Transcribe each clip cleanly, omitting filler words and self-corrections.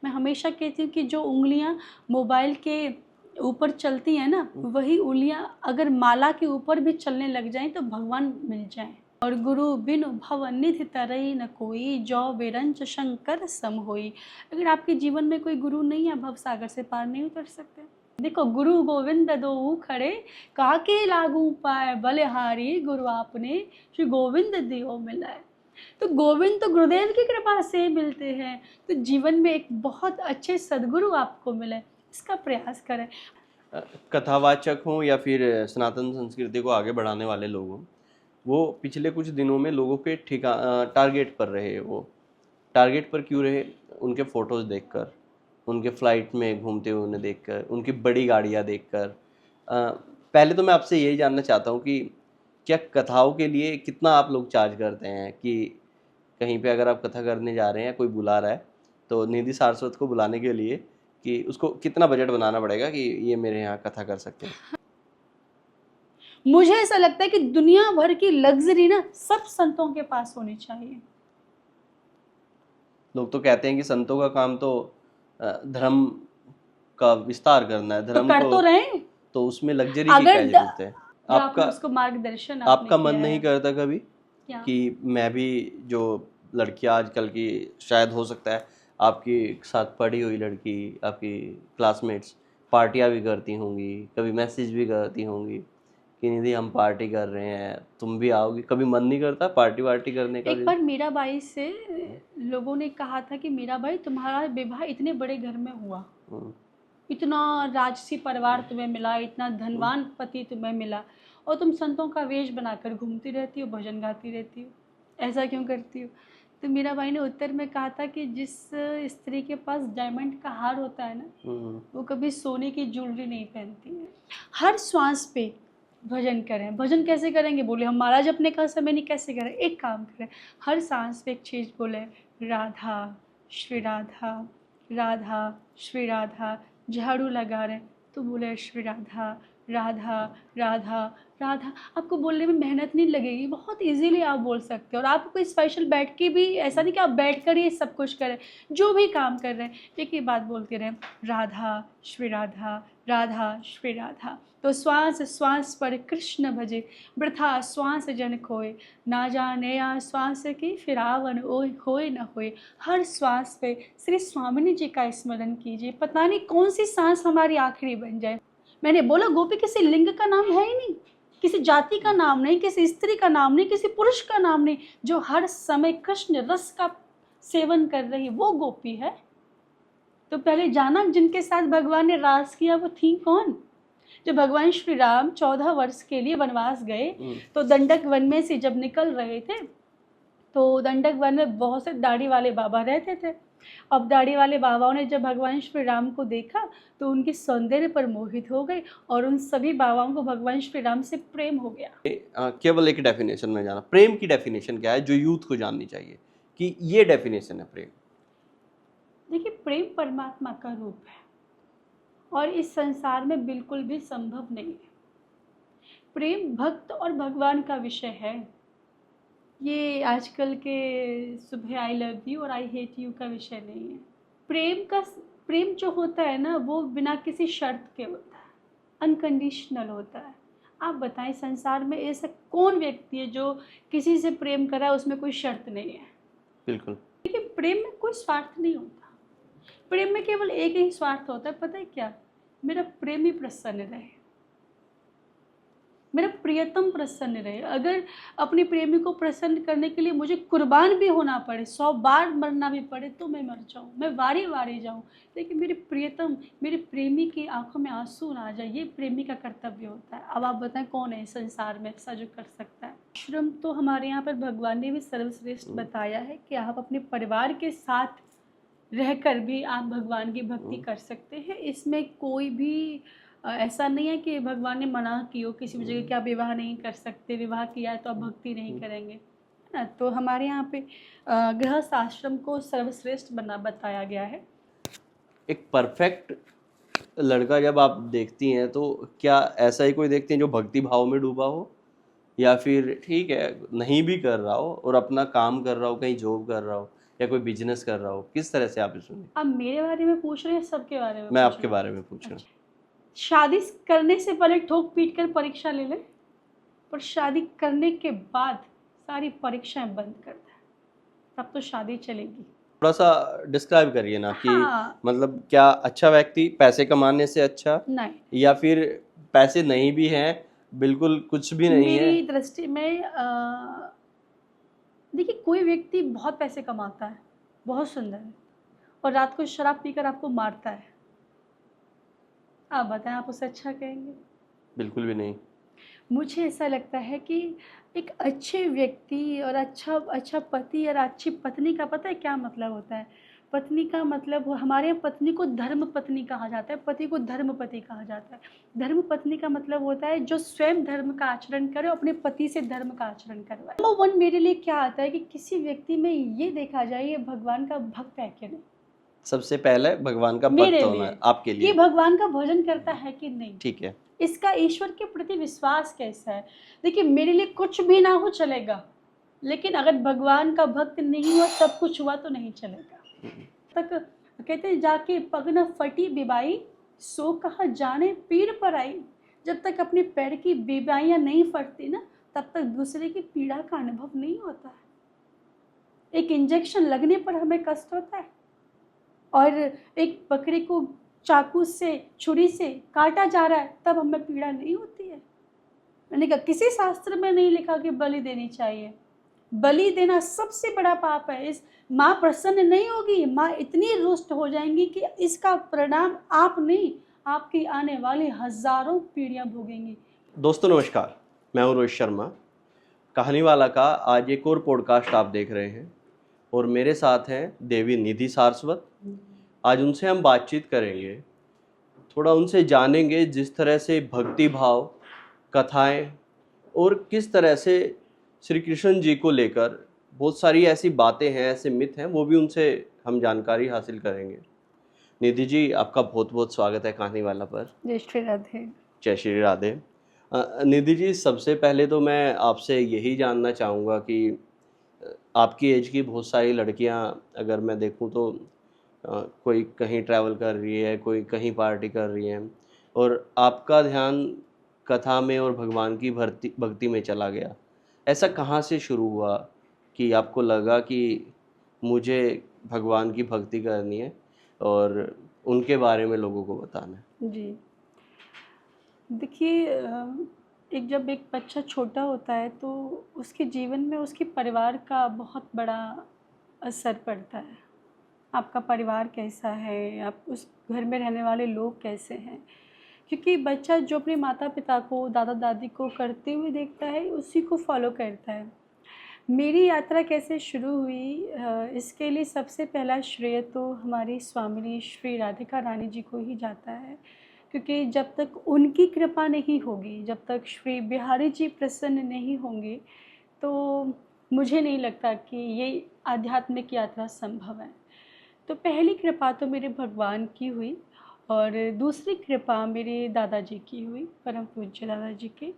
मैं हमेशा कहती हूँ कि जो उंगलियाँ मोबाइल के ऊपर चलती हैं ना, वही उंगलियाँ अगर माला के ऊपर भी चलने लग जाएं तो भगवान मिल जाएं। और गुरु बिनु भव निधि तरई न कोई, जो बेरंच शंकर सम होई। अगर आपके जीवन में कोई गुरु नहीं है, भव सागर से पार नहीं उतर सकते। देखो, गुरु गोविंद दो खड़े, काके लागू पाए बलिहारी, गुरु आपने श्री गोविंद दियो मिलाए। तो गोविंद तो गुरुदेव की कृपा से मिलते हैं। तो जीवन में एक बहुत अच्छे सदगुरु आपको मिले, इसका प्रयास करें। कथावाचक हों या फिर सनातन संस्कृति को आगे बढ़ाने वाले लोग हों, वो पिछले कुछ दिनों में लोगों के टारगेट पर रहे। वो टारगेट पर क्यों रहे? उनके फ़ोटोज़ देखकर, उनके फ़्लाइट में घूमते हुए उन्हें देखकर, उनकी बड़ी गाड़ियाँ देखकर। पहले तो मैं आपसे यही जानना चाहता हूँ कि क्या कथाओं के लिए कितना आप लोग चार्ज करते हैं? कि कहीं पे अगर आप कथा करने जा रहे हैं, कोई बुला रहा है, तो निधि सारस्वत को बुलाने के लिए कि उसको कितना बजट बनाना पड़ेगा कि ये मेरे यहाँ कथा कर सकते हैं? मुझे ऐसा लगता है कि दुनिया भर की लग्जरी ना सब संतों के पास होनी चाहिए। लोग तो कहते हैं कि संतों का काम तो धर्म का विस्तार करना है, तो धर्म कर को, तो रहे, तो उसमें लग्जरी की क्या अगर जरूरत है? जो आपने आपका उसको मार्गदर्शन आपका मन किया नहीं है। करता कभी क्या? कि मैं भी, जो लड़कियां आजकल की, शायद हो सकता है आपकी साथ पढ़ी हुई लड़की, आपकी क्लासमेट्स पार्टियां भी करती होंगी, कभी मैसेज भी करती होंगी कि निधि हम पार्टी कर रहे हैं, तुम भी आओगी? कभी मन नहीं करता पार्टी वार्टी करने का एक भी? बार मीराबाई से लोगों ने कहा था कि मीराबाई, तुम्हारा विवाह इतने बड़े घर में हुआ, हम्म, इतना राजसी परिवार तुम्हें मिला, इतना धनवान पति तुम्हें मिला, और तुम संतों का वेश बनाकर घूमती रहती हो, भजन गाती रहती हो, ऐसा क्यों करती हो? तो मीराबाई ने उत्तर में कहा था कि जिस स्त्री के पास डायमंड का हार होता है ना, वो कभी सोने की ज्वेलरी नहीं पहनती है। हर श्वास पे भजन करें। भजन कैसे करेंगे? बोले हम महाराज अपने का समय नहीं, कैसे करें? एक काम करें, हर सांस पे एक चीज़ बोले, राधा श्री राधा, राधा श्री राधा। झाड़ू लगा रहे तो बोले श्री राधा, राधा, राधा, राधा। आपको बोलने में मेहनत नहीं लगेगी, बहुत इजीली आप बोल सकते हो। और आपको कोई स्पेशल बैठ के भी, ऐसा नहीं कि आप बैठ कर ही सब कुछ करें। जो भी काम कर रहे हैं एक ही बात बोलते रहें, राधा श्री राधा, राधा श्री राधा। तो श्वास श्वास पर कृष्ण भजे, वृथा श्वास जन खोए, ना जाने या श्वास की फिरावन ओए होए न होए। हर श्वास पे श्री स्वामिनी जी का स्मरण कीजिए, पता नहीं कौन सी सांस हमारी आखिरी बन जाए। मैंने बोला गोपी किसी लिंग का नाम है ही नहीं, किसी जाति का नाम नहीं, किसी स्त्री का नाम नहीं, किसी पुरुष का नाम नहीं। जो हर समय कृष्ण रस का सेवन कर रही वो गोपी है। तो पहले जाना, जिनके साथ भगवान ने रास किया वो थी कौन? जब भगवान श्री राम 14 वर्ष के लिए वनवास गए, तो दंडक वन में से जब निकल रहे थे, तो दंडक वन में बहुत से दाढ़ी वाले बाबा रहते थे। अब दाढ़ी वाले बाबाओं ने जब भगवान श्री राम को देखा तो उनकी सौंदर्य पर मोहित हो गए, और उन सभी बाबाओं को भगवान श्री राम से प्रेम हो गया। केवल एक डेफिनेशन में जाना, प्रेम की डेफिनेशन क्या है जो यूथ को जाननी चाहिए कि ये डेफिनेशन है प्रेम? देखिए, प्रेम परमात्मा का रूप है और इस संसार में बिल्कुल भी संभव नहीं है। प्रेम भक्त और भगवान का विषय है। ये आजकल के सुबह आई लव यू और आई हेट यू का विषय नहीं है। प्रेम जो होता है ना, वो बिना किसी शर्त के होता है, अनकंडीशनल होता है। आप बताएं, संसार में ऐसा कौन व्यक्ति है जो किसी से प्रेम कर रहा है उसमें कोई शर्त नहीं है? बिल्कुल। देखिए, प्रेम में कोई स्वार्थ नहीं होता। प्रेम में केवल एक ही स्वार्थ होता है, पता है क्या? मेरा प्रेमी प्रसन्न रहे, मेरा प्रियतम प्रसन्न रहे। अगर अपने प्रेमी को प्रसन्न करने के लिए मुझे कुर्बान भी होना पड़े, 100 बार मरना भी पड़े, तो मैं मर जाऊँ, मैं वारी वारी जाऊँ, लेकिन मेरे प्रियतम, मेरे प्रेमी की आंखों में आंसू ना आ जाए, ये प्रेमी का कर्तव्य होता है। अब आप बताएं कौन है संसार में ऐसा जो कर सकता है? आश्रम तो हमारे यहाँ पर भगवान ने भी सर्वश्रेष्ठ बताया है कि आप अपने परिवार के साथ रहकर भी आप भगवान की भक्ति कर सकते हैं। इसमें कोई भी ऐसा नहीं है कि भगवान ने मना की हो किसी भी जगह कि आप विवाह नहीं कर सकते, विवाह किया है तो आप भक्ति नहीं करेंगे, है ना? तो हमारे यहाँ पे गृहस्थ आश्रम को सर्वश्रेष्ठ बताया गया है। एक परफेक्ट लड़का जब आप देखती हैं तो क्या ऐसा ही कोई देखती हैं जो भक्ति भाव में डूबा हो, या फिर ठीक है नहीं भी कर रहा हो और अपना काम कर रहा हो, कहीं जॉब कर रहा हो, या कोई बिजनेस कर रहा हो, किस तरह से आप इसमें? अब मेरे बारे में पूछ रहे हैं, सबके बारे में मैं पूछ आपके रहे बारे में पूछ रहा हूँ। हैं? शादी करने से पहले ठोक पीट कर परीक्षा ले ले, पर शादी करने के बाद सारी परीक्षाएं बंद कर दे, तब तो शादी चलेगी। थोड़ा सा डिस्क्राइब करिए ना कि हाँ। मतलब क्या अच्छा व्यक्ति पैसे कमाने से अच्छा, नहीं, या फिर पैसे नहीं भी हैं, बिल्कुल कुछ भी नहीं है? मेरी दृष्टि में देखिए, कोई व्यक्ति बहुत पैसे कमाता है, बहुत सुंदर है, और रात को शराब पीकर आपको मारता है, आप बताएं, आप उसे अच्छा कहेंगे? बिल्कुल भी नहीं। मुझे ऐसा लगता है कि एक अच्छे व्यक्ति और अच्छा अच्छा पति और अच्छी पत्नी का पता है क्या मतलब होता है? पत्नी का मतलब, हमारे यहाँ पत्नी को धर्म पत्नी कहा जाता है, पति को धर्म पति कहा जाता है। धर्म पत्नी का मतलब होता है जो स्वयं धर्म का आचरण करे और अपने पति से धर्म का आचरण करवाए। नंबर वन मेरे लिए क्या आता है कि किसी व्यक्ति में ये देखा जाए ये भगवान का भक्त है कि नहीं। सबसे पहले भगवान का भक्त मेरे होना है लिए आपके ये लिए। भगवान का भजन करता है कि नहीं, ठीक है। इसका ईश्वर के प्रति विश्वास कैसा है। देखिए, मेरे लिए कुछ भी ना हो चलेगा, लेकिन अगर भगवान का भक्त नहीं हुआ, सब कुछ हुआ तो नहीं चलेगा। तक कहते हैं जाके पग न फटी बिबाई, सो कहा जाने पीर पर आई। जब तक अपने पैर की बिबाइयाँ नहीं फटती ना, तब तक दूसरे की पीड़ा का अनुभव नहीं होता है। एक इंजेक्शन लगने पर हमें कष्ट होता है, और एक बकरे को चाकू से, छुरी से काटा जा रहा है, तब हमें पीड़ा नहीं होती है। मैंने कहा किसी शास्त्र में नहीं लिखा कि बलि देनी चाहिए। बलि देना सबसे बड़ा पाप है। इस माँ प्रसन्न नहीं होगी, माँ इतनी रुष्ट हो जाएंगी कि इसका परिणाम आप नहीं, आपकी आने वाली हजारों पीढ़ियां भोगेंगी। दोस्तों नमस्कार, मैं हूँ रोहित शर्मा। कहानी वाला का आज एक और पॉडकास्ट आप देख रहे हैं, और मेरे साथ हैं देवी निधि सारस्वत। आज उनसे हम बातचीत करेंगे, थोड़ा उनसे जानेंगे जिस तरह से भक्ति भाव, कथाएं और किस तरह से श्री कृष्ण जी को लेकर बहुत सारी ऐसी बातें हैं, ऐसे मिथ हैं, वो भी उनसे हम जानकारी हासिल करेंगे। निधि जी, आपका बहुत बहुत स्वागत है कहानी वाला पर। जय श्री राधे। जय श्री राधे। निधि जी, सबसे पहले तो मैं आपसे यही जानना चाहूँगा कि आपकी एज की बहुत सारी लड़कियां, अगर मैं देखूं तो कोई कहीं ट्रैवल कर रही है, कोई कहीं पार्टी कर रही है, और आपका ध्यान कथा में और भगवान की भक्ति भक्ति में चला गया। ऐसा कहाँ से शुरू हुआ कि आपको लगा कि मुझे भगवान की भक्ति करनी है और उनके बारे में लोगों को बताना है? जी, देखिए, जब एक बच्चा छोटा होता है तो उसके जीवन में उसके परिवार का बहुत बड़ा असर पड़ता है। आपका परिवार कैसा है, आप उस घर में रहने वाले लोग कैसे हैं, क्योंकि बच्चा जो अपने माता पिता को, दादा दादी को करते हुए देखता है, उसी को फॉलो करता है। मेरी यात्रा कैसे शुरू हुई, इसके लिए सबसे पहला श्रेय तो हमारी स्वामिनी श्री राधिका रानी जी को ही जाता है, क्योंकि जब तक उनकी कृपा नहीं होगी, जब तक श्री बिहारी जी प्रसन्न नहीं होंगे, तो मुझे नहीं लगता कि ये आध्यात्मिक यात्रा संभव है। तो पहली कृपा तो मेरे भगवान की हुई, और दूसरी कृपा मेरे दादाजी की हुई, परम पूज्य दादाजी के।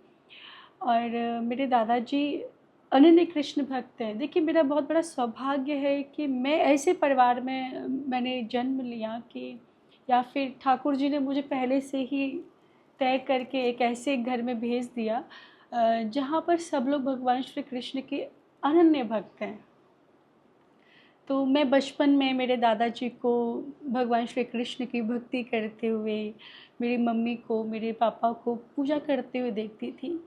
और मेरे दादाजी अनन्य कृष्ण भक्त हैं। देखिए, मेरा बहुत बड़ा सौभाग्य है कि मैं ऐसे परिवार में मैंने जन्म लिया कि, या फिर ठाकुर जी ने मुझे पहले से ही तय करके एक ऐसे घर में भेज दिया जहाँ पर सब लोग भगवान श्री कृष्ण के अनन्य भक्त हैं। तो मैं बचपन में मेरे दादाजी को भगवान श्री कृष्ण की भक्ति करते हुए, मेरी मम्मी को, मेरे पापा को पूजा करते हुए देखती थी।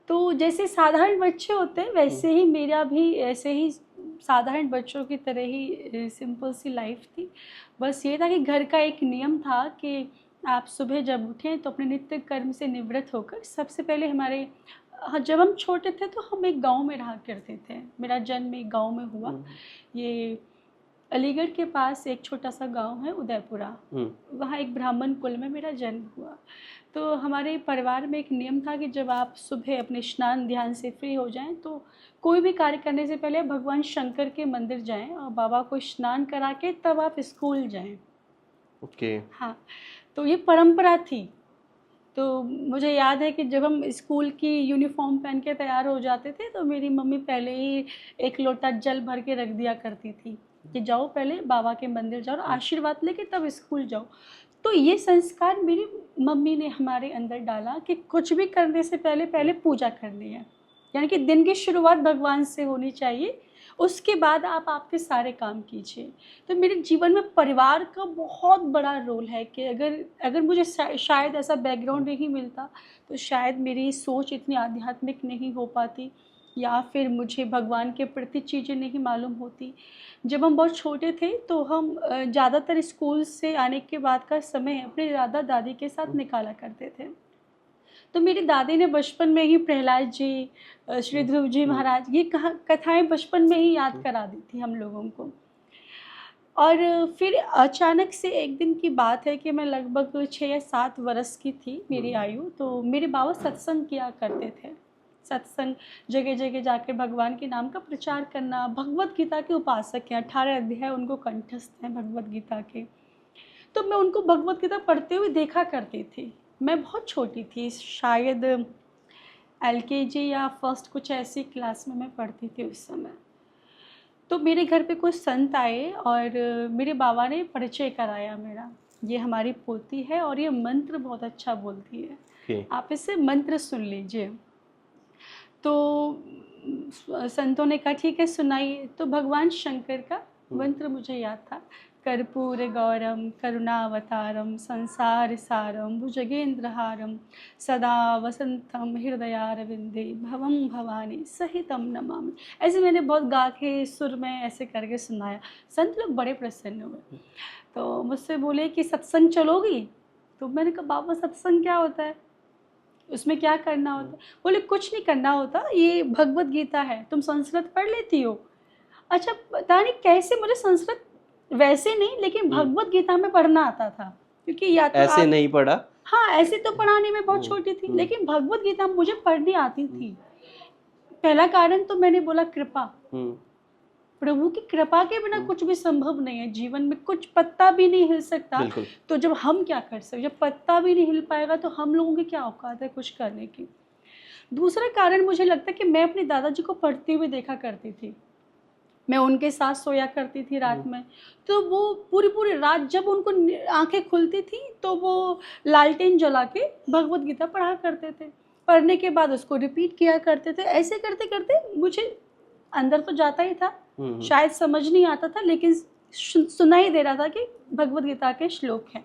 तो जैसे साधारण बच्चे होते हैं, वैसे ही मेरा भी ऐसे ही साधारण बच्चों की तरह ही सिंपल सी लाइफ थी। बस ये था कि घर का एक नियम था कि आप सुबह जब उठें तो अपने नित्य कर्म से निवृत्त होकर सबसे पहले हमारे, हाँ, जब हम छोटे थे तो हम एक गांव में रहा करते थे। मेरा जन्म एक गांव में हुआ। ये अलीगढ़ के पास एक छोटा सा गांव है, उदयपुरा। वहाँ एक ब्राह्मण कुल में मेरा जन्म हुआ। तो हमारे परिवार में एक नियम था कि जब आप सुबह अपने स्नान ध्यान से फ्री हो जाएं तो कोई भी कार्य करने से पहले भगवान शंकर के मंदिर जाएं और बाबा को स्नान करा के तब आप स्कूल जाएं। ओके। हाँ, तो ये परंपरा थी। तो मुझे याद है कि जब हम स्कूल की यूनिफॉर्म पहन के तैयार हो जाते थे तो मेरी मम्मी पहले ही एक लोटा जल भर के रख दिया करती थी कि जाओ पहले बाबा के मंदिर जाओ और आशीर्वाद लेके तब स्कूल जाओ। तो ये संस्कार मेरी मम्मी ने हमारे अंदर डाला कि कुछ भी करने से पहले पहले पूजा करनी है, यानी कि दिन की शुरुआत भगवान से होनी चाहिए, उसके बाद आप आपके सारे काम कीजिए। तो मेरे जीवन में परिवार का बहुत बड़ा रोल है कि अगर अगर मुझे शायद ऐसा बैकग्राउंड नहीं मिलता तो शायद मेरी सोच इतनी आध्यात्मिक नहीं हो पाती, या फिर मुझे भगवान के प्रति चीज़ें नहीं मालूम होती। जब हम बहुत छोटे थे तो हम ज़्यादातर स्कूल से आने के बाद का समय अपने दादा दादी के साथ निकाला करते थे। तो मेरी दादी ने बचपन में ही प्रहलाद जी, श्री ध्रुव जी महाराज, ये कथाएं बचपन में ही याद करा दी थी हम लोगों को। और फिर अचानक से एक दिन की बात है कि मैं लगभग 6 या 7 वर्ष की थी मेरी आयु, तो मेरे बाबा सत्संग किया करते थे। सत्संग जगह जगह जाकर भगवान के नाम का प्रचार करना। भगवत गीता के उपासक हैं, 18 अध्याय उनको कंठस्थ हैं भगवत गीता के। तो मैं उनको भगवत गीता पढ़ते हुए देखा करती थी। मैं बहुत छोटी थी, शायद LKG या फर्स्ट कुछ ऐसी क्लास में मैं पढ़ती थी उस समय। तो मेरे घर पे कुछ संत आए और मेरे बाबा ने परिचय कराया मेरा, ये हमारी पोती है और ये मंत्र बहुत अच्छा बोलती है, आप इससे मंत्र सुन लीजिए। तो संतों ने कहा ठीक है सुनाइए। तो भगवान शंकर का मंत्र मुझे याद था, कर्पूर गौरम करुणावतारम संसार सारम भुजगेंद्रहारम सदा वसंतम हृदयारविंदे भवम भवानी सहितम नमामि। ऐसे मैंने बहुत गा के सुर में ऐसे करके सुनाया। संत लोग बड़े प्रसन्न हुए, तो मुझसे बोले कि सत्संग चलोगी? तो मैंने कहा बाबा सत्संग क्या होता है, उसमें क्या करना होता है? बोले कुछ नहीं करना होता, ये भगवत गीता है, तुम संस्कृत पढ़ लेती हो? अच्छा, पता नहीं कैसे मुझे संस्कृत वैसे नहीं लेकिन भगवत गीता में पढ़ना आता था, क्योंकि या तो ऐसे नहीं पढ़ा। हाँ, ऐसे तो पढ़ाने में बहुत छोटी थी, लेकिन भगवत गीता मुझे पढ़नी आती थी। पहला कारण तो मैंने बोला कृपा, प्रभु की कृपा के बिना कुछ भी संभव नहीं है जीवन में, कुछ पत्ता भी नहीं हिल सकता। तो जब हम क्या कर सकते, जब पत्ता भी नहीं हिल पाएगा तो हम लोगों की क्या औकात है कुछ करने की। दूसरा कारण मुझे लगता है कि मैं अपने दादाजी को पढ़ते हुए देखा करती थी, मैं उनके साथ सोया करती थी रात में, तो वो पूरी पूरी रात जब उनको आंखें खुलती थी तो वो लालटेन जला के भगवत गीता पढ़ा करते थे, पढ़ने के बाद उसको रिपीट किया करते थे। ऐसे करते करते मुझे अंदर तो जाता ही था, शायद समझ नहीं आता था लेकिन सुनाई दे रहा था कि भगवत गीता के श्लोक हैं।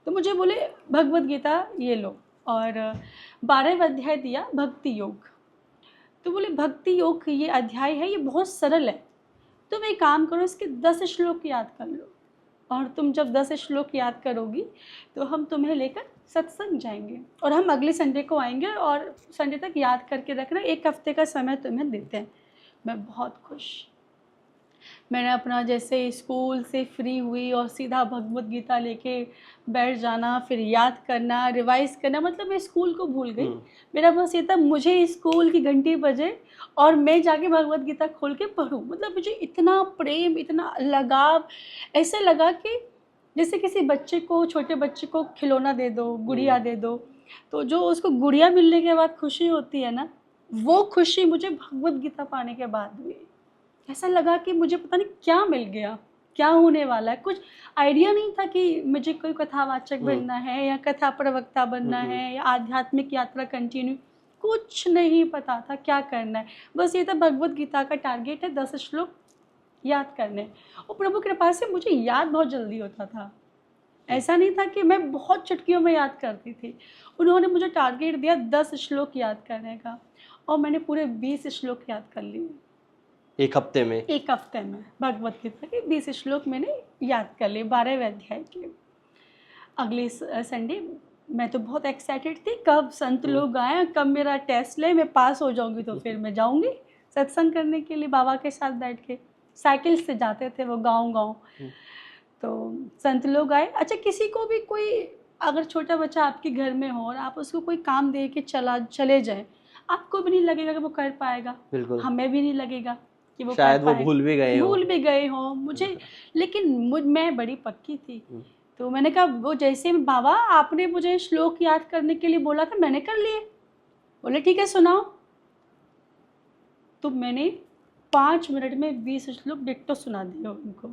तो मुझे बोले भगवत गीता ये लो, और 12वां अध्याय दिया भक्ति योग। तो बोले भक्ति योग ये अध्याय है, ये बहुत सरल है, तुम एक काम करो इसके 10 श्लोक याद कर लो, और तुम जब 10 श्लोक याद करोगी तो हम तुम्हें लेकर सत्संग जाएंगे और हम अगले संडे को आएंगे और संडे तक याद करके रखना, 1 हफ्ते का समय तुम्हें देते हैं। मैं बहुत खुश, मैंने अपना जैसे स्कूल से फ्री हुई और सीधा भगवत गीता लेके बैठ जाना, फिर याद करना, रिवाइज करना, मतलब मैं स्कूल को भूल गई। मेरा बस ये था मुझे स्कूल की घंटी बजे और मैं जाके भगवत गीता खोल के पढूं। मतलब मुझे इतना प्रेम, इतना लगाव, ऐसे लगा कि जैसे किसी बच्चे को, छोटे बच्चे को खिलौना दे दो, गुड़िया दे दो, तो जो उसको गुड़िया मिलने के बाद खुशी होती है ना, वो खुशी मुझे भगवत गीता पाने के बाद हुई। ऐसा लगा कि मुझे पता नहीं क्या मिल गया, क्या होने वाला है। कुछ आइडिया नहीं था कि मुझे कोई कथावाचक बनना है या कथा प्रवक्ता बनना है या आध्यात्मिक यात्रा कंटिन्यू, कुछ नहीं पता था क्या करना है। बस ये था भगवत गीता का टारगेट है 10 श्लोक याद करने, और प्रभु कृपा से मुझे याद बहुत जल्दी होता था। ऐसा नहीं था कि मैं बहुत चुटकियों में याद करती थी। उन्होंने मुझे टारगेट दिया 10 श्लोक याद करने का, और मैंने पूरे 20 श्लोक याद कर लिए 1 हफ्ते में। 1 हफ्ते में भगवत गीता के 20 श्लोक मैंने याद कर लिए 12वें अध्याय के। अगले संडे मैं तो बहुत एक्साइटेड थी, कब संत लोग आए, कब मेरा टेस्ट ले, मैं पास हो जाऊंगी तो फिर मैं जाऊंगी सत्संग करने के लिए बाबा के साथ बैठ के। साइकिल से जाते थे वो गांव-गांव, तो संत लोग आए। अच्छा, किसी को भी कोई अगर छोटा बच्चा आपके घर में हो और आप उसको कोई काम दे के चले जाए, आपको भी नहीं लगेगा कि वो कर पाएगा, हमें भी नहीं लगेगा कि वो शायद कर वो पाएगा, भूल भी गए हो मुझे। लेकिन मैं बड़ी पक्की थी, तो मैंने कहा वो जैसे बाबा आपने मुझे श्लोक याद करने के लिए बोला था, मैंने कर लिए। बोले ठीक है सुनाओ। तो मैंने 5 मिनट में 20 श्लोक डिट्टो सुना दिया उनको।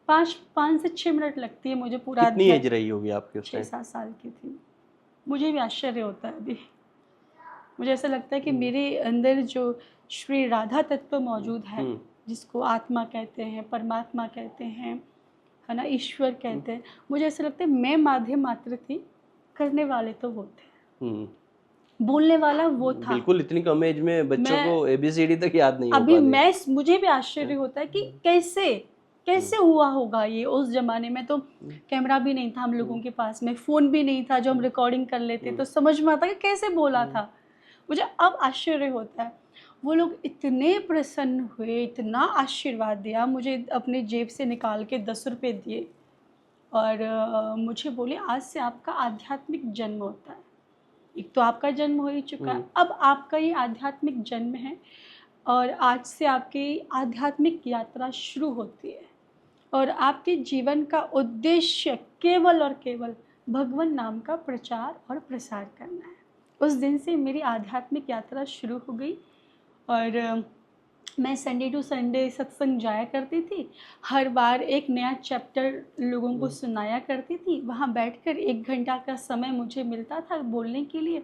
5 से 6 मिनट लगती है मुझे पूरा कितनी अध्याय। एज रही होगी आपकी उस टाइम? 6-7 साल की थी। मुझे भी आश्चर्य होता है अभी। मुझे ऐसा लगता है कि मेरे अंदर जो श्री राधा तत्व मौजूद है, जिसको आत्मा कहते हैं, परमात्मा कहते हैं, है ना, ईश्वर कहते हैं, मुझे ऐसा लगता है मैं माध्यम मात्र थी, करने वाले तो वो थे, बोलने वाला वो था। बिल्कुल, इतनी कम एज में बच्चों को ABCD तक याद नहीं हो अभी पाती। मुझे भी आश्चर्य होता है कि कैसे हुआ होगा ये। उस जमाने में तो कैमरा भी नहीं था हम लोगों के पास में, फ़ोन भी नहीं था जो हम रिकॉर्डिंग कर लेते, तो समझ में आता कि कैसे बोला था। मुझे अब आश्चर्य होता है। वो लोग इतने प्रसन्न हुए, इतना आशीर्वाद दिया, मुझे अपने जेब से निकाल के 10 रुपये दिए और मुझे बोले आज से आपका आध्यात्मिक जन्म होता है। एक तो आपका जन्म हो ही चुका है, अब आपका ये आध्यात्मिक जन्म है और आज से आपकी आध्यात्मिक यात्रा शुरू होती है और आपके जीवन का उद्देश्य केवल और केवल भगवान नाम का प्रचार और प्रसार करना है। उस दिन से मेरी आध्यात्मिक यात्रा शुरू हो गई और मैं संडे टू संडे सत्संग जाया करती थी। हर बार एक नया चैप्टर लोगों को सुनाया करती थी। वहाँ बैठकर 1 घंटा का समय मुझे मिलता था बोलने के लिए।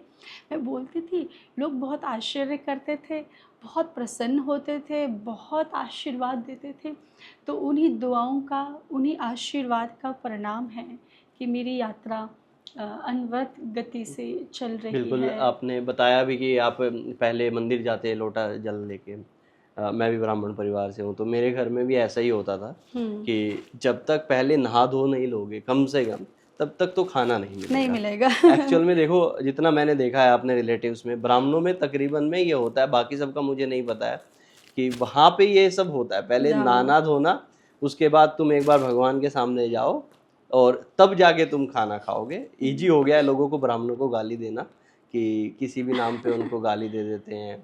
मैं बोलती थी, लोग बहुत आश्चर्य करते थे, बहुत प्रसन्न होते थे, बहुत आशीर्वाद देते थे। तो उन्हीं दुआओं का, उन्हीं आशीर्वाद का परिणाम है कि मेरी यात्रा अनवरत गति से चल रही बिल्कुल, है। आपने बताया भी कि आप पहले मंदिर जाते लोटा जल लेके। मैं भी ब्राह्मण परिवार से हूँ, तो मेरे घर में भी ऐसा ही होता था कि जब तक पहले नहा धो नहीं लोगे कम से कम, तब तक तो खाना नहीं मिलेगा। एक्चुअल में देखो, जितना मैंने देखा है अपने रिलेटिव्स में, ब्राह्मणों में तकरीबन में ये होता है, बाकी सबका मुझे नहीं पता है, कि वहाँ पे ये सब होता है। पहले नहाना धोना, उसके बाद तुम एक बार भगवान के सामने जाओ और तब जाके तुम खाना खाओगे। इजी हो गया है लोगों को, ब्राह्मणों को गाली देना, कि किसी भी नाम पे उनको गाली दे देते हैं,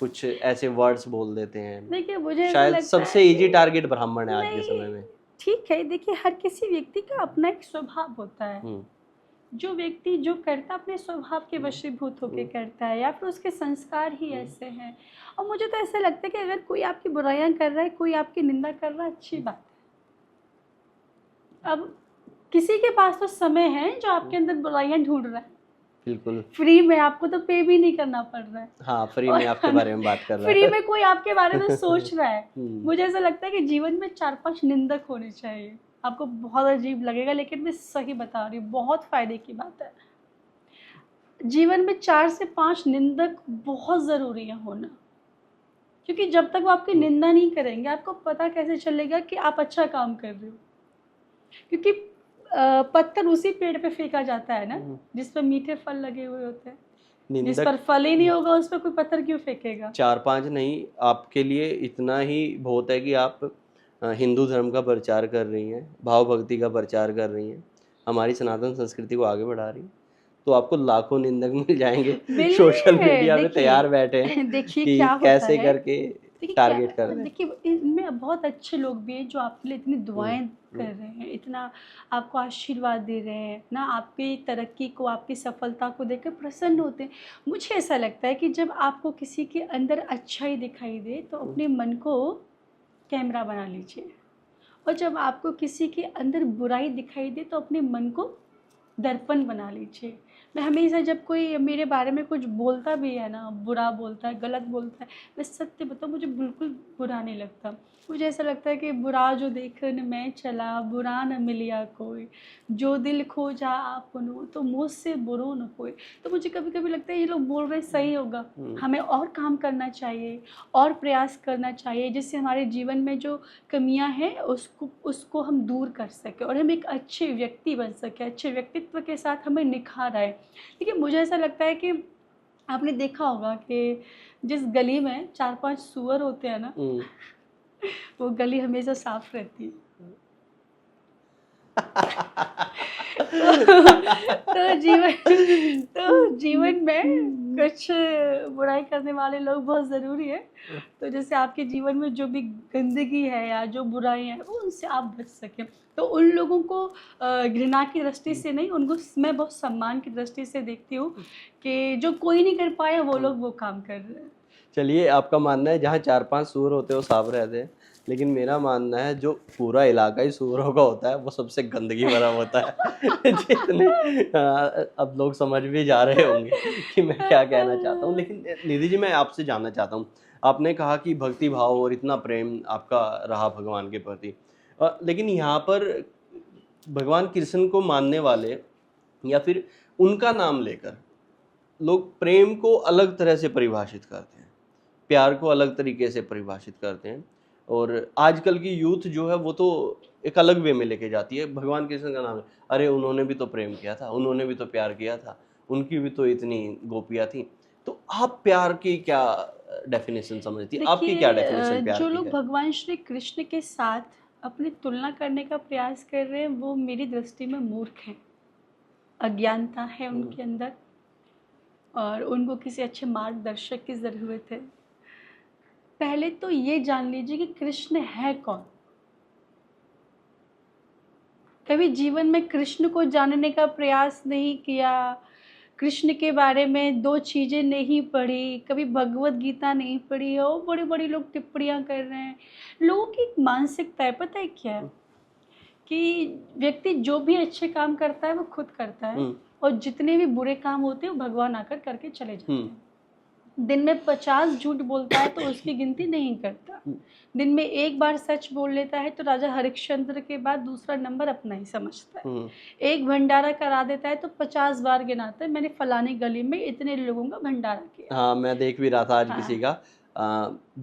कुछ ऐसे वर्ड्स बोल देते हैं। देखिए मुझे ऐसा शायद लगता सबसे है इजी टारगेट ब्राह्मण है आज के समय नहीं, में। ठीक है। देखिए हर किसी व्यक्ति का अपना एक स्वभाव होता है। जो व्यक्ति जो करता अपने स्वभाव के वशीभूत होकर करता है, या फिर उसके संस्कार ही ऐसे हैं। और मुझे तो ऐसा लगता है कि अगर कोई आपकी बुराइयां कर रहा है, कोई आपकी निंदा कर रहा है, अच्छी बात है। अब किसी के पास तो समय है जो आपके अंदर बुराइयां ढूंढ रहा है। बिल्कुल, फ्री में, आपको तो पे भी नहीं करना पड़ रहा है। हाँ, फ्री में आपके बारे में बात कर रहा फ्री है। में कोई आपके बारे में सोच रहा है। मुझे ऐसा लगता है कि जीवन में 4-5 निंदक होने चाहिए। आपको बहुत अजीब लगेगा, लेकिन मैं सही बता रही हूँ, बहुत फायदे की बात है। जीवन में 4 से 5 निंदक बहुत ज़रूरी है होना, क्योंकि जब तक वो आपकी निंदा नहीं करेंगे, आपको पता कैसे चलेगा कि आप अच्छा काम कर रहे हो। क्योंकि पत्थर उसी पेड़ पे फेंका जाता है ना जिस पर मीठे फल लगे हुए होते हैं। जिस पर फल ही नहीं होगा उस पर कोई पत्थर क्यों फेंकेगा। 4-5 नहीं, आपके लिए इतना ही बहुत है कि आप हिंदू धर्म का प्रचार कर रही हैं, भाव भक्ति का प्रचार कर रही हैं, हमारी सनातन संस्कृति को आगे बढ़ा रही हैं, तो आपको लाखों निंदक मिल जाएंगे सोशल मीडिया पे तैयार बैठे हैं देखिए कि क्या होता कैसे है, करके टारगेट कर रहे हैं। देखिए इनमें बहुत अच्छे लोग भी हैं जो आपके लिए इतनी दुआएं कर रहे हैं, इतना आपको आशीर्वाद दे रहे हैं ना, आपकी तरक्की को, आपकी सफलता को देखकर प्रसन्न होते हैं। मुझे ऐसा लगता है कि जब आपको किसी के अंदर अच्छाई दिखाई दे तो अपने मन को कैमरा बना लीजिए, और जब आपको किसी के अंदर बुराई दिखाई दे तो अपने मन को दर्पण बना लीजिए। मैं हमेशा जब कोई मेरे बारे में कुछ बोलता भी है ना, बुरा बोलता है, गलत बोलता है, मैं सत्य बताऊँ मुझे बिल्कुल बुरा नहीं लगता। मुझे ऐसा लगता है कि बुरा जो देखन मैं चला, बुरा न मिलिया कोई, जो दिल खोजा आपनो तो मुझसे बुरो न कोई। तो मुझे कभी कभी लगता है ये लोग बोल रहे सही होगा, हमें और काम करना चाहिए, और प्रयास करना चाहिए, जिससे हमारे जीवन में जो कमियां हैं उसको हम दूर कर सकें और हम एक अच्छे व्यक्ति बन सकें, अच्छे व्यक्तित्व के साथ हमें निखार आए। देखिए मुझे ऐसा लगता है कि आपने देखा होगा कि जिस गली में 4-5 सुअर होते हैं ना, वो गली हमेशा साफ रहती है। तो जीवन में कुछ बुराई करने वाले लोग बहुत ज़रूरी है। तो जैसे आपके जीवन में जो भी गंदगी है या जो बुराई है वो उनसे आप बच सकें। तो उन लोगों को घृणा की दृष्टि से नहीं, उनको मैं बहुत सम्मान की दृष्टि से देखती हूँ कि जो कोई नहीं कर पाया वो लोग वो काम कर रहे हैं। चलिए, आपका मानना है जहाँ 4-5 सूअर होते हैं वो साफ रहते हैं, लेकिन मेरा मानना है जो पूरा इलाका ही सूअरों का होता है वो सबसे गंदगी भरा होता है। जितने अब लोग समझ भी जा रहे होंगे कि मैं क्या कहना चाहता हूँ। लेकिन निधि जी, मैं आपसे जानना चाहता हूँ, आपने कहा कि भक्ति भाव और इतना प्रेम आपका रहा भगवान के प्रति, लेकिन यहाँ पर भगवान कृष्ण को मानने वाले या फिर उनका नाम लेकर लोग प्रेम को अलग तरह से परिभाषित करते हैं, प्यार को अलग तरीके से परिभाषित करते हैं, और आजकल की यूथ जो है वो तो एक अलग वे में लेके जाती है। भगवान कृष्ण का नाम है, अरे उन्होंने भी तो प्रेम किया था, उन्होंने भी तो प्यार किया था, उनकी भी तो इतनी गोपियाँ थी। तो आप प्यार की क्या डेफिनेशन समझती है? आपकी क्या देखिए, डेफिनेशन प्यार जो की लोग है? भगवान श्री कृष्ण के साथ अपनी तुलना करने का प्रयास कर रहे हैं वो मेरी दृष्टि में मूर्ख हैं, अज्ञानता है उनके अंदर और उनको किसी अच्छे मार्गदर्शक की ज़रूरत है। पहले तो ये जान लीजिए कि कृष्ण है कौन। कभी जीवन में कृष्ण को जानने का प्रयास नहीं किया, कृष्ण के बारे में 2 चीज़ें नहीं पढ़ी, कभी भगवत गीता नहीं पढ़ी और बड़ी-बड़ी लोग टिप्पणियाँ कर रहे हैं। लोगों की एक मानसिकता है, पता है क्या है? कि व्यक्ति जो भी अच्छे काम करता है वो खुद करता है और जितने भी बुरे काम होते हैं वो भगवान आकर करके चले जाते हैं। दिन में 50 झूठ बोलता है तो उसकी गिनती नहीं करता। दिन में एक बार सच बोल लेता है तो राजा हरिश्चंद्र के बाद दूसरा नंबर अपना ही समझता है। एक भंडारा करा देता है तो 50 बार गिनाता है, मैंने फलानी गली में इतने लोगों का भंडारा किया। हाँ, मैं देख भी रहा था आज किसी का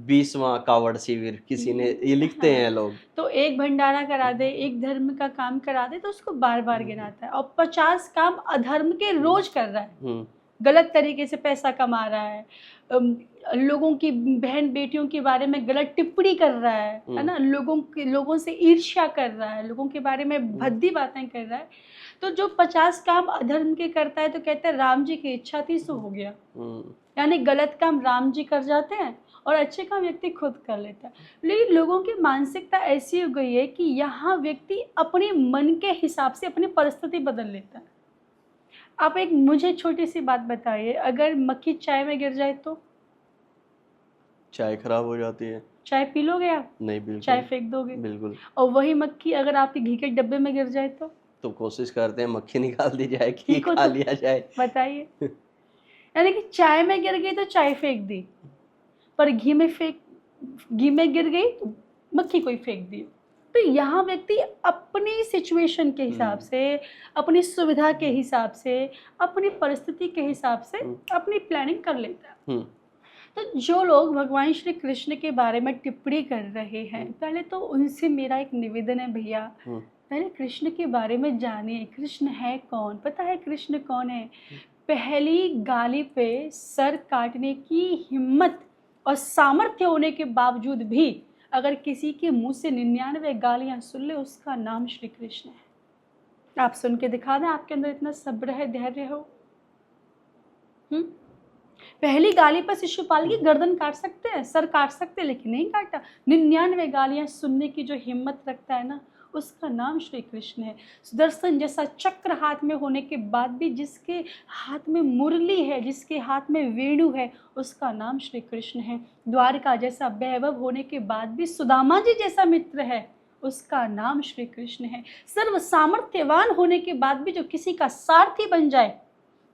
20वां कावड़ शिविर किसी ने, ये लिखते हैं लोग। तो एक भंडारा करा दे, एक धर्म का काम करा दे तो उसको बार बार गिनाता है और 50 काम अधर्म के रोज कर रहा है, गलत तरीके से पैसा कमा रहा है, लोगों की बहन बेटियों के बारे में गलत टिप्पणी कर रहा है ना, लोगों से ईर्ष्या कर रहा है, लोगों के बारे में भद्दी बातें कर रहा है। तो जो 50 काम अधर्म के करता है तो कहते हैं राम जी की इच्छा थी सो हो गया, यानी गलत काम राम जी कर जाते हैं और अच्छे काम व्यक्ति खुद कर लेता है। लेकिन लोगों की मानसिकता ऐसी हो गई है कि यहाँ व्यक्ति अपने मन के हिसाब से अपनी परिस्थिति बदल लेता है। आप एक मुझे छोटी सी बात बताइए, अगर मक्खी चाय में गिर जाए तो चाय खराब हो जाती है। चाय पी लोगे आप? नहीं, बिल्कुल। चाय फेंक दोगे? बिल्कुल। और वही मक्खी अगर आपके घी के डब्बे में गिर जाए तो कोशिश करते हैं मक्खी निकाल दी जाए कि खा लिया जाए। बताइए। यानी कि चाय में गिर गई तो चाय फेंक दी, पर घी में गिर गई तो मक्खी को ही फेंक दी। तो यहाँ व्यक्ति अपनी सिचुएशन के हिसाब से, अपनी सुविधा के हिसाब से, अपनी परिस्थिति के हिसाब से अपनी प्लानिंग कर लेता है। तो जो लोग भगवान श्री कृष्ण के बारे में टिप्पणी कर रहे हैं, पहले तो उनसे मेरा एक निवेदन है, भैया पहले कृष्ण के बारे में जानिए, कृष्ण है कौन, पता है कृष्ण कौन है? पहली गाली पे सर काटने की हिम्मत और सामर्थ्य होने के बावजूद भी अगर किसी के मुंह से 99 गालियां सुन ले, उसका नाम श्री कृष्ण है। आप सुन के दिखा दें आपके अंदर इतना सब्र है, धैर्य हो। पहली गाली पर शिशुपाल की गर्दन काट सकते हैं, सर काट सकते हैं, लेकिन नहीं काटा। 99 गालियां सुनने की जो हिम्मत रखता है ना, उसका नाम श्री कृष्ण है। सुदर्शन जैसा चक्र हाथ में होने के बाद भी जिसके हाथ में मुरली है, जिसके हाथ में वेणु है, उसका नाम श्री कृष्ण है। द्वारका जैसा वैभव होने के बाद भी सुदामा जी जैसा मित्र है, उसका नाम श्री कृष्ण है। सर्व सामर्थ्यवान होने के बाद भी जो किसी का सारथी बन जाए,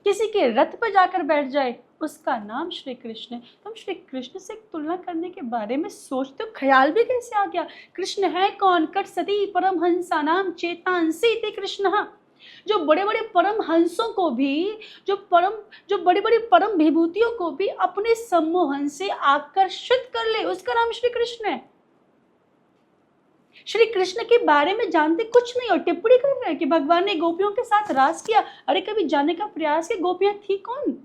किसी के रथ पर जाकर बैठ जाए, उसका नाम श्री कृष्ण है। तुम श्री कृष्ण से तुलना करने के बारे में सोचते हो, ख्याल भी कैसे आ गया? कृष्ण है कौन? कट सती परमहंसा नाम चेतांसी इति कृष्ण। जो बड़े बड़े परमहंसों को भी, जो बड़ी बड़ी परम विभूतियों को भी अपने सम्मोहन से आकर्षित कर ले, उसका नाम श्री कृष्ण है। श्री कृष्ण के बारे में जानते कुछ नहीं और टिप्पणी कर रहे हैं कि भगवान ने गोपियों के साथ रास किया। अरे कभी जानने का प्रयास किया गोपियां थी कौन?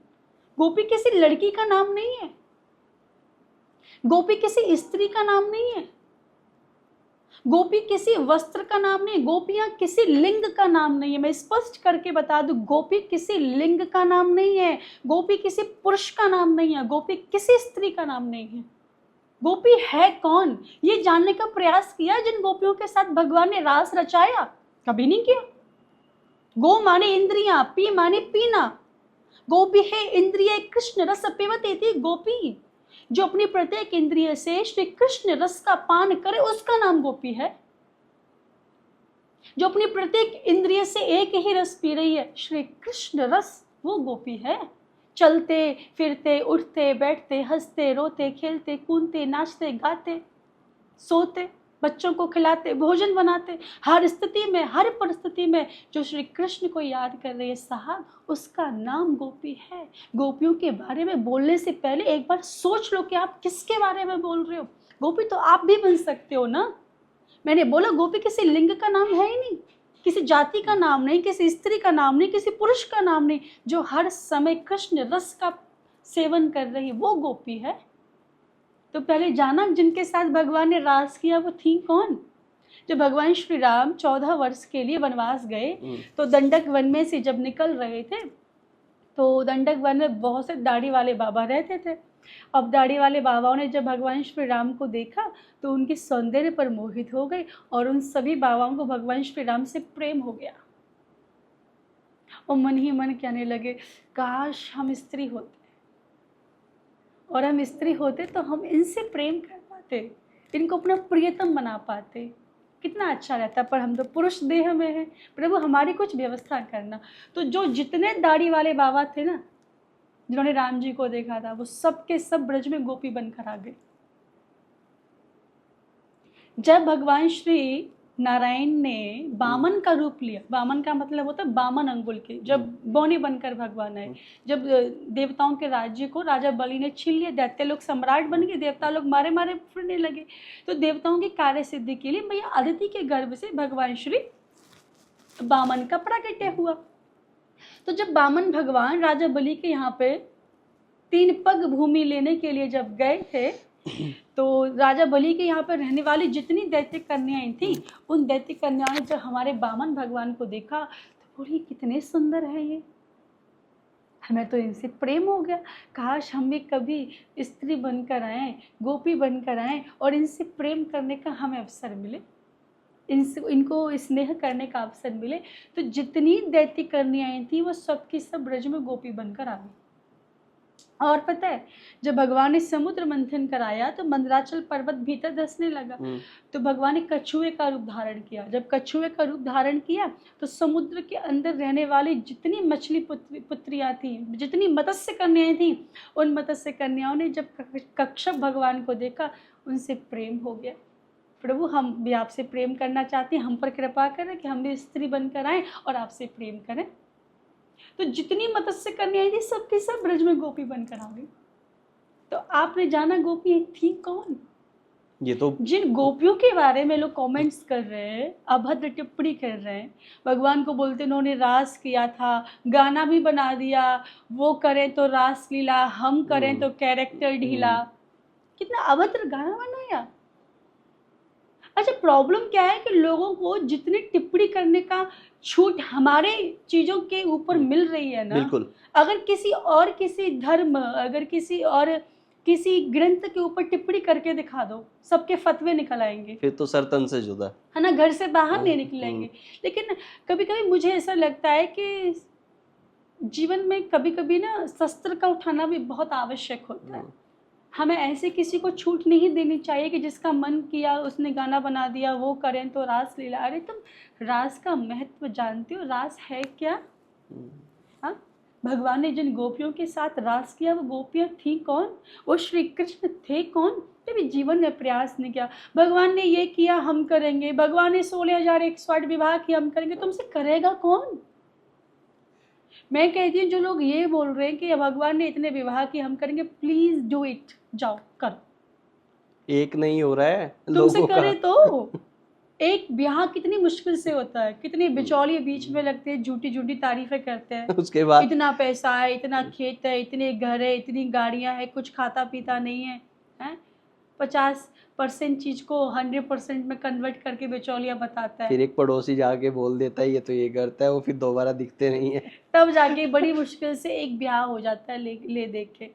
गोपी किसी लड़की का नाम नहीं है, गोपी किसी स्त्री का नाम नहीं है। गोपी किसी वस्त्र का नाम नहीं, गोपियां किसी लिंग का नाम नहीं है। मैं स्पष्ट करके बता दूं, गोपी किसी लिंग का नाम नहीं है, गोपी किसी पुरुष का नाम नहीं है, गोपी किसी स्त्री का नाम नहीं है। गोपी है कौन, ये जानने का प्रयास किया जिन गोपियों के साथ भगवान ने रास रचाया? कभी नहीं किया। गो माने इंद्रियां, पी माने पीना। गोपी है इंद्रिय कृष्ण रस पिबती गोपी। जो अपनी प्रत्येक इंद्रिय से श्री कृष्ण रस का पान करे उसका नाम गोपी है। जो अपनी प्रत्येक इंद्रिय से एक ही रस पी रही है, श्री कृष्ण रस, वो गोपी है। चलते फिरते, उठते बैठते, हंसते रोते, खेलते कूदते, नाचते गाते, सोते, बच्चों को खिलाते, भोजन बनाते, हर स्थिति में, हर परिस्थिति में जो श्री कृष्ण को याद कर रही है साहब, उसका नाम गोपी है। गोपियों के बारे में बोलने से पहले एक बार सोच लो कि आप किसके बारे में बोल रहे हो। गोपी तो आप भी बन सकते हो ना। मैंने बोला गोपी किसी लिंग का नाम है ही नहीं, किसी जाति का नाम नहीं, किसी स्त्री का नाम नहीं, किसी पुरुष का नाम नहीं। जो हर समय कृष्ण रस का सेवन कर रही वो गोपी है। तो पहले जाना जिनके साथ भगवान ने रास किया वो थी कौन? जब भगवान श्री राम 14 वर्ष के लिए वनवास गए तो दंडक वन में से जब निकल रहे थे तो दंडक वन में बहुत से दाढ़ी वाले बाबा रहते थे। अब दाढ़ी वाले बाबाओं ने जब भगवान श्री राम को देखा तो उनके सौंदर्य पर मोहित हो गए और उन सभी बाबाओं को भगवान श्री राम से प्रेम हो गया। और मन ही मन कहने लगे, काश हम स्त्री होते, और हम स्त्री होते तो हम इनसे प्रेम कर पाते, इनको अपना प्रियतम बना पाते, कितना अच्छा रहता। पर हम तो पुरुष देह में हैं, प्रभु हमारी कुछ व्यवस्था करना। तो जो जितने दाढ़ी वाले बाबा थे ना, जिन्होंने राम जी को देखा था, वो सब के सब ब्रज में गोपी बनकर आ गए। जब भगवान श्री नारायण ने बामन का रूप लिया, बामन का मतलब होता है बामन अंगुल के, जब बौने बनकर भगवान आए, जब देवताओं के राज्य को राजा बलि ने छीन लिया, दैत्य लोग सम्राट बन गए, देवता लोग मारे मारे फिरने लगे, तो देवताओं की कार्य सिद्धि के लिए मैया अदिति के गर्भ से भगवान श्री बामन का प्राकट्य हुआ। तो जब बामन भगवान राजा बलि के यहाँ पे 3 पग भूमि लेने के लिए जब गए थे, तो राजा बलि के यहाँ पर रहने वाली जितनी दैत्य कन्याएं थी, उन दैत्य कन्याओं ने जब हमारे बामन भगवान को देखा तो बोली कितने सुंदर है ये, हमें तो इनसे प्रेम हो गया, काश हम भी कभी स्त्री बनकर आए, गोपी बनकर आए और इनसे प्रेम करने का हमें अवसर मिले, इनको स्नेह करने का अवसर मिले। तो जितनी दैत्य कन्याएं थी वो सब की सब ब्रज में गोपी बनकर आ गई। और पता है, जब भगवान ने समुद्र मंथन कराया तो मंदराचल पर्वत भीतर धंसने लगा, तो भगवान ने कछुए का रूप धारण किया। जब कछुए का रूप धारण किया तो समुद्र के अंदर रहने वाली जितनी मछली पुत्रियां थी, जितनी मत्स्य कन्याएं थी, उन मत्स्य कन्याओं ने जब कच्छप भगवान को देखा, उनसे प्रेम हो गया। प्रभु हम भी आपसे प्रेम करना चाहते हैं, हम पर कृपा करें कि हम भी स्त्री बनकर आए और आपसे प्रेम करें। तो जितनी मत्स्य कन्याएं थी सबकी सब ब्रज में गोपी बनकर आ गई। तो आपने जाना गोपी थी कौन? ये तो जिन गोपियों के बारे में लोग कमेंट्स कर रहे हैं, अभद्र टिप्पणी कर रहे हैं, भगवान को बोलते उन्होंने रास किया था, गाना भी बना दिया, वो करें तो रास लीला, हम करें तो कैरेक्टर ढीला, कितना अभद्र गाना बनाया। अच्छा, प्रॉब्लम क्या है कि लोगों को जितनी टिप्पणी करने का छूट हमारे चीज़ों के ऊपर मिल रही है ना, बिल्कुल, अगर किसी धर्म, अगर किसी ग्रंथ के ऊपर टिप्पणी करके दिखा दो, सबके फतवे निकल आएंगे, फिर तो सर तन से जुदा है ना, घर से बाहर नहीं निकलेंगे। लेकिन कभी कभी मुझे ऐसा लगता है कि जीवन में कभी कभी ना शस्त्र का उठाना भी बहुत आवश्यक होता है। हमें ऐसे किसी को छूट नहीं देनी चाहिए कि जिसका मन किया उसने गाना बना दिया, वो करें तो रास लीला। अरे तुम रास का महत्व जानते हो? रास है क्या? हाँ, भगवान ने जिन गोपियों के साथ रास किया वो गोपियाँ थी कौन? वो श्री कृष्ण थे कौन? कभी जीवन में प्रयास नहीं किया। भगवान ने ये किया हम करेंगे, भगवान ने 16,108 विवाह किया हम करेंगे, तुमसे करेगा कौन? मैं कहती हूँ जो लोग ये बोल रहे हैं कि भगवान ने इतने विवाह किए हम करेंगे, प्लीज डू इट, जाओ करो। एक नहीं हो रहा है तुमसे लोगों करे का। तो एक ब्याह कितनी मुश्किल से होता है, कितने बिचौलिए बीच में लगते हैं, झूठी झूठी तारीफें करते हैं, उसके बाद इतना पैसा है, इतना खेत है, इतने घर है, इतनी गाड़ियां है, कुछ खाता पीता नहीं है, हैं? 50% चीज़ को 100% में कन्वर्ट करके बिचौलिया बताता है। फिर एक पड़ोसी जाके बोल देता है ये तो ये करता है, वो फिर दोबारा दिखते नहीं है। तब जाके बड़ी मुश्किल से एक ब्याह हो जाता है ले दे के,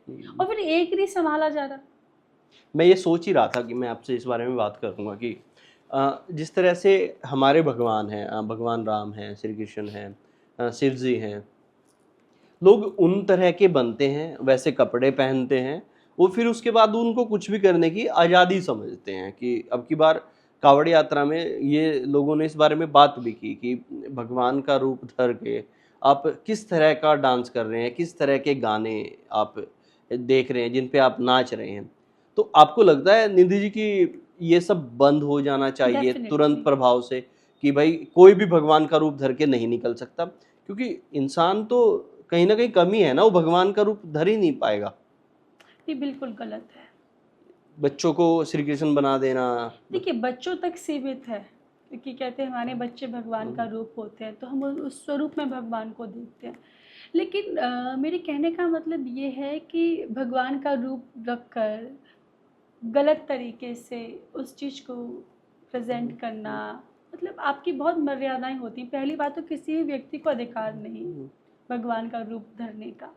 और फिर एक नहीं संभाला जा रहा। मैं ये सोच ही रहा था कि मैं आपसे इस बारे में बात करूंगा कि जिस तरह से हमारे भगवान हैं, भगवान राम हैं, श्री कृष्ण हैं, शिव जी हैं, लोग उन तरह के बनते हैं, वैसे कपड़े पहनते हैं, वो फिर उसके बाद उनको कुछ भी करने की आज़ादी समझते हैं। कि अब की बार कावड़ यात्रा में ये लोगों ने इस बारे में बात भी की कि भगवान का रूप धर के आप किस तरह का डांस कर रहे हैं, किस तरह के गाने आप देख रहे हैं, जिन पे आप नाच रहे हैं। तो आपको लगता है निधि जी कि ये सब बंद हो जाना चाहिए तुरंत डेफिनेटली। प्रभाव से, कि भाई कोई भी भगवान का रूप धर के नहीं निकल सकता, क्योंकि इंसान तो कहीं ना कहीं कमी है ना, वो भगवान का रूप धर ही नहीं पाएगा। ये बिल्कुल गलत है। बच्चों को श्री कृष्ण बना देना। देखिए बच्चों तक सीमित है, क्योंकि कहते हैं हमारे बच्चे भगवान का रूप होते हैं, तो हम उस स्वरूप में भगवान को देखते हैं। लेकिन मेरे कहने का मतलब ये है कि भगवान का रूप रखकर गलत तरीके से उस चीज़ को प्रेजेंट करना, मतलब आपकी बहुत मर्यादाएं होती हैं। पहली बात तो किसी भी व्यक्ति को अधिकार नहीं है भगवान का रूप धरने का।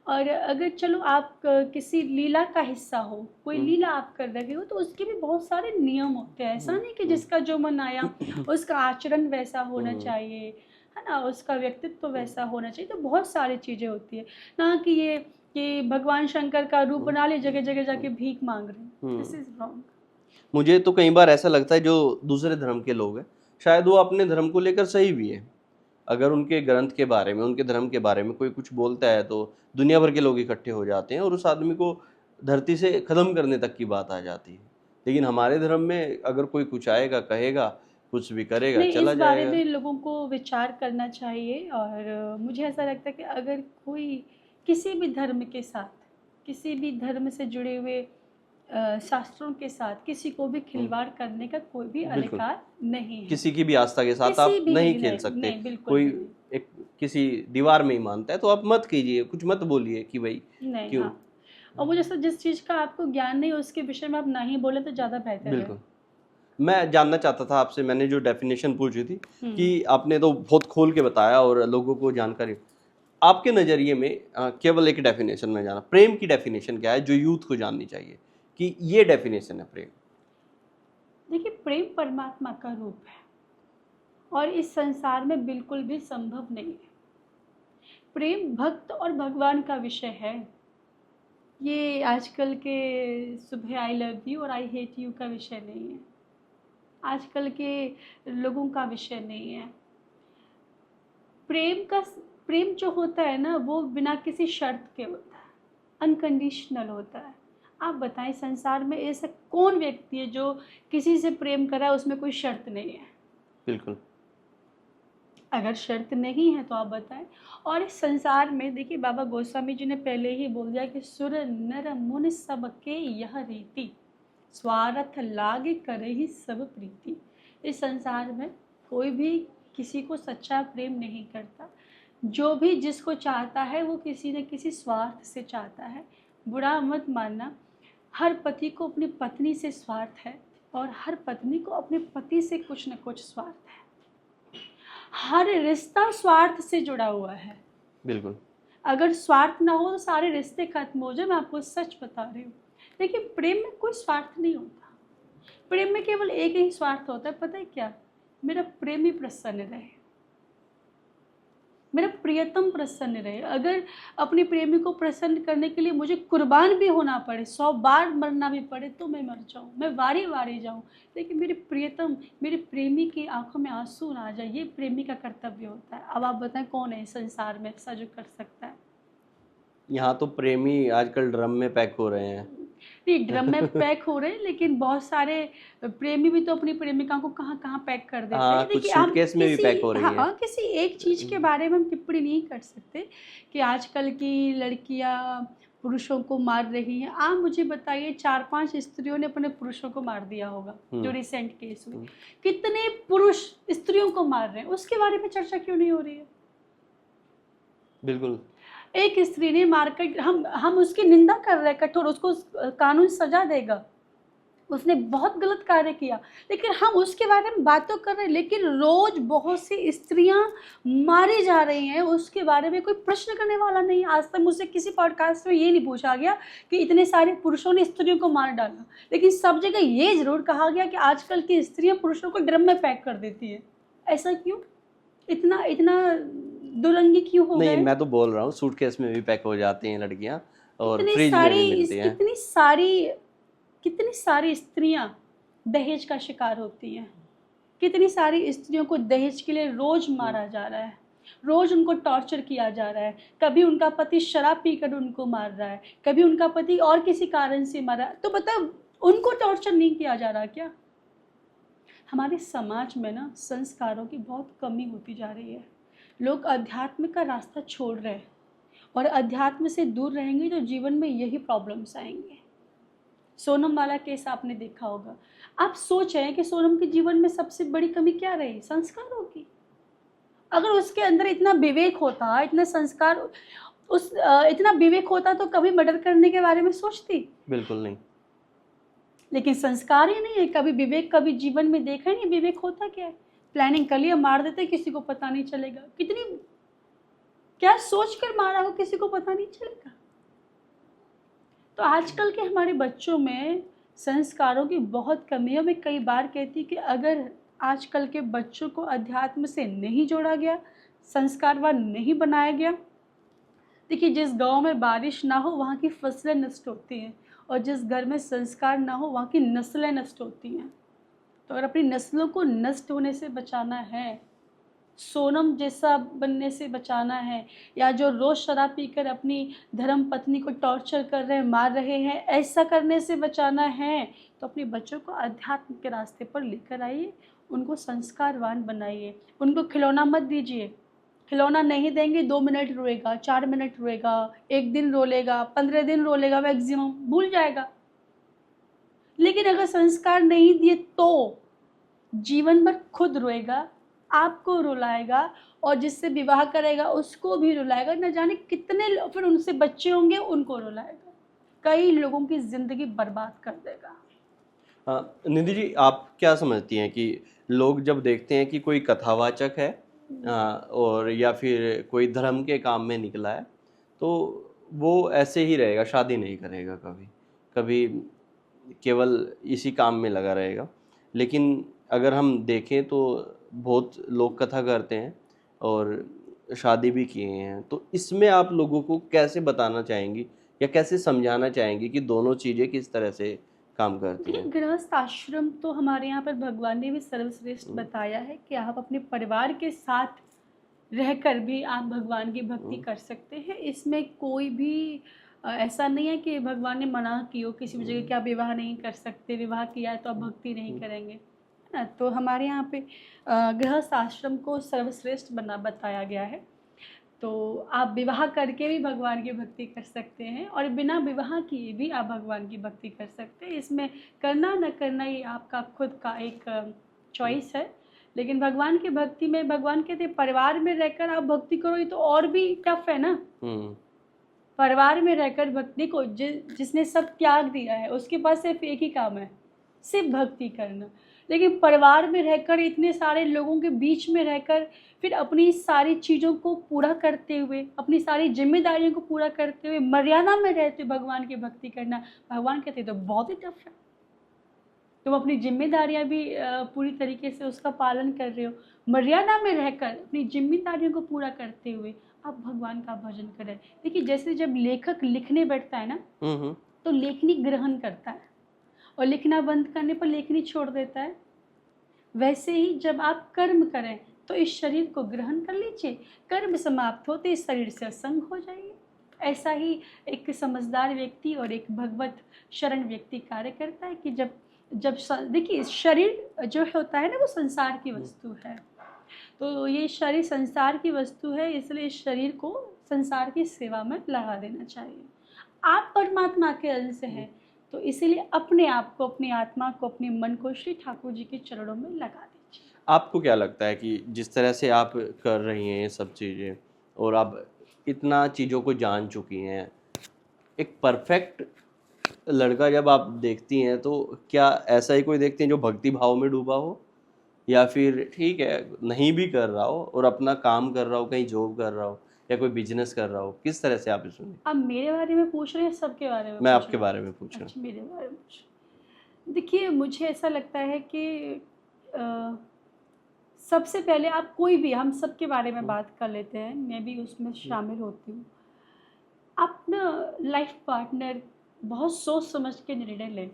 और अगर चलो आप किसी लीला का हिस्सा हो, कोई लीला आप कर रहे हो, तो उसके भी बहुत सारे नियम होते हैं। ऐसा नहीं कि जिसका जो मन आया उसका आचरण वैसा होना चाहिए, है ना, उसका व्यक्तित्व वैसा होना चाहिए। तो बहुत सारी चीज़ें होती है ना, कि ये कि भगवान शंकर का रूप बना ले, जगह जगह जाके भीख मांग रहे हैं। This is wrong. मुझे तो कई बार ऐसा लगता है जो दूसरे धर्म के लोग हैं, शायद वो अपने धर्म को लेकर सही भी है। अगर उनके ग्रंथ के बारे में, उनके धर्म के बारे में कोई कुछ बोलता है तो दुनिया भर के लोग इकट्ठे हो जाते हैं और उस आदमी को धरती से ख़त्म करने तक की बात आ जाती है। लेकिन हमारे धर्म में अगर कोई कुछ आएगा, कहेगा, कुछ भी करेगा, नहीं, चला इस बारे जाएगा। में लोगों को विचार करना चाहिए। और मुझे ऐसा लगता है कि अगर कोई किसी भी धर्म के साथ, किसी भी धर्म से जुड़े हुए शास्त्रों के साथ किसी को भी खिलवाड़ करने का कोई भी बिल्कुल। अधिकार नहीं है। किसी की भी आस्था के साथ किसी आप भी नहीं खेल नहीं, सकते। नहीं, बिल्कुल कोई भी नहीं। एक किसी दीवार में ही मानता है तो आप मत कीजिए, कुछ मत बोलिए कि भाई नहीं, क्यों। हाँ। और मुझे ऐसा, जिस चीज़ का आपको ज्ञान नहीं उसके विषय में आप नहीं बोले तो ज़्यादा बेहतर है। बिल्कुल। मैं जानना चाहता था आपसे, मैंने जो डेफिनेशन पूछी थी हम्म। कि आपने तो बहुत खोल के बताया और लोगों को जानकारी। आपके नज़रिए में केवल एक डेफिनेशन में जाना, प्रेम की डेफिनेशन क्या है जो यूथ को जाननी चाहिए कि ये डेफिनेशन है प्रेम। देखिए, प्रेम परमात्मा का रूप है और इस संसार में बिल्कुल भी संभव नहीं है। प्रेम भक्त और भगवान का विषय है। ये आजकल के सुबह आई लव यू और आई हेट यू का विषय नहीं है। आजकल के लोगों का विषय नहीं है। प्रेम जो होता है ना, वो बिना किसी शर्त के होता है, अनकंडीशनल होता है। आप बताएं, संसार में ऐसा कौन व्यक्ति है जो किसी से प्रेम कर रहा है उसमें कोई शर्त नहीं है? बिल्कुल। अगर शर्त नहीं है तो आप बताएं। और इस संसार में देखिए, बाबा गोस्वामी जी ने पहले ही बोल दिया कि सुर नर मुनि सबके यह रीति, स्वार्थ लागे करे ही सब प्रीति। इस संसार में कोई भी किसी को सच्चा प्रेम नहीं करता। जो भी जिसको चाहता है वो किसी न किसी स्वार्थ से चाहता है। बुरा मत मानना, हर पति को अपनी पत्नी से स्वार्थ है और हर पत्नी को अपने पति से कुछ न कुछ स्वार्थ है। हर रिश्ता स्वार्थ से जुड़ा हुआ है। बिल्कुल। अगर स्वार्थ ना हो तो सारे रिश्ते खत्म हो जाए। मैं आपको सच बता रही हूँ। देखिए, प्रेम में कोई स्वार्थ नहीं होता। प्रेम में केवल एक ही स्वार्थ होता है, पता है क्या? मेरा प्रेमी प्रसन्न रहे, मेरा प्रियतम प्रसन्न रहे। अगर अपनी प्रेमी को प्रसन्न करने के लिए मुझे कुर्बान भी होना पड़े, 100 बार मरना भी पड़े, तो मैं मर जाऊँ, मैं वारी वारी जाऊँ, लेकिन मेरे प्रियतम, मेरे प्रेमी की आंखों में आंसू ना आ जाए, ये प्रेमी का कर्तव्य होता है। अब आप बताएं कौन है संसार में ऐसा जो कर सकता है? यहाँ तो प्रेमी आजकल ड्रम में पैक हो रहे हैं। नहीं, ड्रम में पैक हो रहे हैं, लेकिन बहुत सारे प्रेमी भी तो अपनी प्रेमिका को कहाँ कहाँ पैक कर देते हाँ, हैं। कुछ देखिए, हम सूटकेस में भी पैक हो रही है। हाँ, किसी एक चीज़ के बारे में हम टिप्पणी नहीं कर सकते कि आजकल की लड़कियाँ पुरुषों को मार रही हैं। आप मुझे बताइए, 4-5 स्त्रियों ने अपने पुरुषों को मार दिया होगा, जो रिसेंट केस हुई। कितने पुरुष स्त्रियों को मार रहे हैं, उसके बारे में चर्चा क्यों नहीं हो रही है? बिल्कुल। एक स्त्री ने मारकर, हम उसकी निंदा कर रहे हैं कठोर, उसको कानून सजा देगा, उसने बहुत गलत कार्य किया, लेकिन हम उसके बारे में बात तो कर रहे हैं, लेकिन रोज बहुत सी स्त्रियां मारी जा रही हैं, उसके बारे में कोई प्रश्न करने वाला नहीं। आज तक मुझसे किसी पॉडकास्ट में ये नहीं पूछा गया कि इतने सारे पुरुषों ने स्त्रियों को मार डाला, लेकिन सब जगह ये जरूर कहा गया कि आजकल की स्त्रियां पुरुषों को ड्रम में पैक कर देती है। ऐसा क्यों? इतना इतना दुरंगी क्यों हो नहीं, गए? मैं तो बोल रहा हूँ सूटकेस में भी पैक हो जाती हैं लड़कियां और इतनी फ्रिज में सारी भी मिलती हैं। कितनी सारी स्त्रियां दहेज का शिकार होती हैं। कितनी सारी स्त्रियों को दहेज के लिए रोज मारा जा रहा है, रोज उनको टॉर्चर किया जा रहा है। कभी उनका पति शराब पीकर उनको मार रहा है, कभी उनका पति और किसी कारण से मार रहा है, तो मतलब उनको टॉर्चर नहीं किया जा रहा क्या? हमारे समाज में ना संस्कारों की बहुत कमी होती जा रही है। लोग अध्यात्म का रास्ता छोड़ रहे हैं, और अध्यात्म से दूर रहेंगे तो जीवन में यही प्रॉब्लम्स आएंगे। सोनम वाला केस आपने देखा होगा। आप सोच रहे हैं कि सोनम के जीवन में सबसे बड़ी कमी क्या रही? संस्कारों की। अगर उसके अंदर इतना विवेक होता, इतना संस्कार, इतना विवेक होता तो कभी मर्डर करने के बारे में सोचती? बिल्कुल नहीं। लेकिन संस्कार ही नहीं है, कभी विवेक कभी जीवन में देखा ही नहीं। विवेक होता क्या है? प्लानिंग कर लिया, मार देते, किसी को पता नहीं चलेगा। कितनी क्या सोच कर मारा हो, किसी को पता नहीं चलेगा। तो आजकल के हमारे बच्चों में संस्कारों की बहुत कमी है। मैं कई बार कहती कि अगर आजकल के बच्चों को अध्यात्म से नहीं जोड़ा गया, संस्कारवान नहीं बनाया गया, देखिए जिस गांव में बारिश ना हो वहाँ की फसलें नष्ट होती हैं, और जिस घर में संस्कार ना हो वहाँ की नस्लें नष्ट होती हैं। तो अगर अपनी नस्लों को नष्ट होने से बचाना है, सोनम जैसा बनने से बचाना है, या जो रोज़ शराब पीकर अपनी धर्म पत्नी को टॉर्चर कर रहे हैं, मार रहे हैं, ऐसा करने से बचाना है, तो अपने बच्चों को अध्यात्म के रास्ते पर लेकर आइए, उनको संस्कारवान बनाइए। उनको खिलौना मत दीजिए। खिलौना नहीं देंगे, 2 मिनट रोएगा, 4 मिनट रोएगा, 1 दिन रो लेगा, 15 दिन रो लेगा, मैक्सिमम भूल जाएगा। लेकिन अगर संस्कार नहीं दिए तो जीवन भर खुद रोएगा, आपको रुलाएगा, और जिससे विवाह करेगा उसको भी रुलाएगा। न जाने कितने फिर उनसे बच्चे होंगे, उनको रुलाएगा। कई लोगों की जिंदगी बर्बाद कर देगा। निधि जी, आप क्या समझती हैं कि लोग जब देखते हैं कि कोई कथावाचक है और या फिर कोई धर्म के काम में निकला है, तो वो ऐसे ही रहेगा, शादी नहीं करेगा कभी कभी, केवल इसी काम में लगा रहेगा। लेकिन अगर हम देखें तो बहुत लोग कथा करते हैं और शादी भी किए हैं, तो इसमें आप लोगों को कैसे बताना चाहेंगी या कैसे समझाना चाहेंगी कि दोनों चीज़ें किस तरह से काम करती देखिए हैं? गृहस्थ आश्रम तो हमारे यहाँ पर भगवान ने भी सर्वश्रेष्ठ बताया है कि आप अपने परिवार के साथ रहकर भी आप भगवान की भक्ति कर सकते हैं। इसमें कोई भी ऐसा नहीं है कि भगवान ने मना की हो किसी भी जगह कि आप विवाह नहीं कर सकते, विवाह किया है तो आप भक्ति नहीं करेंगे, है ना। तो हमारे यहाँ पे गृहस्थ आश्रम को सर्वश्रेष्ठ बना बताया गया है। तो आप विवाह करके भी भगवान की भक्ति कर सकते हैं, और बिना विवाह किए भी आप भगवान की भक्ति कर सकते हैं। इसमें करना न करना ये आपका खुद का एक चॉइस है। लेकिन भगवान की भक्ति में भगवान कहते हैं परिवार में रहकर आप भक्ति करो, ये तो और भी टफ है ना। परिवार में रहकर भक्ति को जिसने सब त्याग दिया है उसके पास सिर्फ एक ही काम है, सिर्फ भक्ति करना। लेकिन परिवार में रहकर, इतने सारे लोगों के बीच में रहकर, फिर अपनी सारी चीज़ों को पूरा करते हुए, अपनी सारी जिम्मेदारियों को पूरा करते हुए, मर्यादा में रहते भगवान की भक्ति करना, भगवान कहते तो बहुत ही टफ है। तुम अपनी जिम्मेदारियां भी पूरी तरीके से उसका पालन कर रहे हो, मर्यादा में रहकर अपनी जिम्मेदारियों को पूरा करते हुए आप भगवान का भजन करें। देखिए जैसे जब लेखक लिखने बैठता है ना, तो लेखनी ग्रहण करता है, और लिखना बंद करने पर लेखनी छोड़ देता है। वैसे ही जब आप कर्म करें तो इस शरीर को ग्रहण कर लीजिए, कर्म समाप्त होते इस शरीर से असंग हो जाइए। ऐसा ही एक समझदार व्यक्ति और एक भगवत शरण व्यक्ति कार्य करता है कि जब देखिए शरीर जो होता है ना वो संसार की वस्तु है। तो ये शरीर संसार की वस्तु है, इसलिए इस शरीर को संसार की सेवा में लगा देना चाहिए। आप परमात्मा के अंश हैं, तो इसीलिए अपने आप को, अपनी आत्मा को, अपने मन को श्री ठाकुर जी के चरणों में लगा दीजिए। आपको क्या लगता है कि जिस तरह से आप कर रही हैं ये सब चीज़ें और आप इतना चीज़ों को जान चुकी हैं, एक परफेक्ट लड़का जब आप देखती हैं तो क्या ऐसा ही कोई देखती हैं जो भक्ति भाव में डूबा हो, या फिर ठीक है नहीं भी कर रहा हो और अपना काम कर रहा हो, कहीं जॉब कर रहा हो या कोई बिजनेस कर रहा हो, किस तरह से आप इसमें? आप मेरे बारे में पूछ रहे हैं, सबके बारे में मैं पूछ आपके रहे हैं? बारे में पूछ रहा हूँ। अच्छा, मेरे बारे में पूछ रहे हैं। देखिए, मुझे ऐसा लगता है कि अ, सबसे पहले आप कोई भी, हम सबके बारे में बात कर लेते हैं, मैं भी उसमें शामिल होती हूँ। आप ना लाइफ पार्टनर बहुत सोच समझ के निर्णय लें।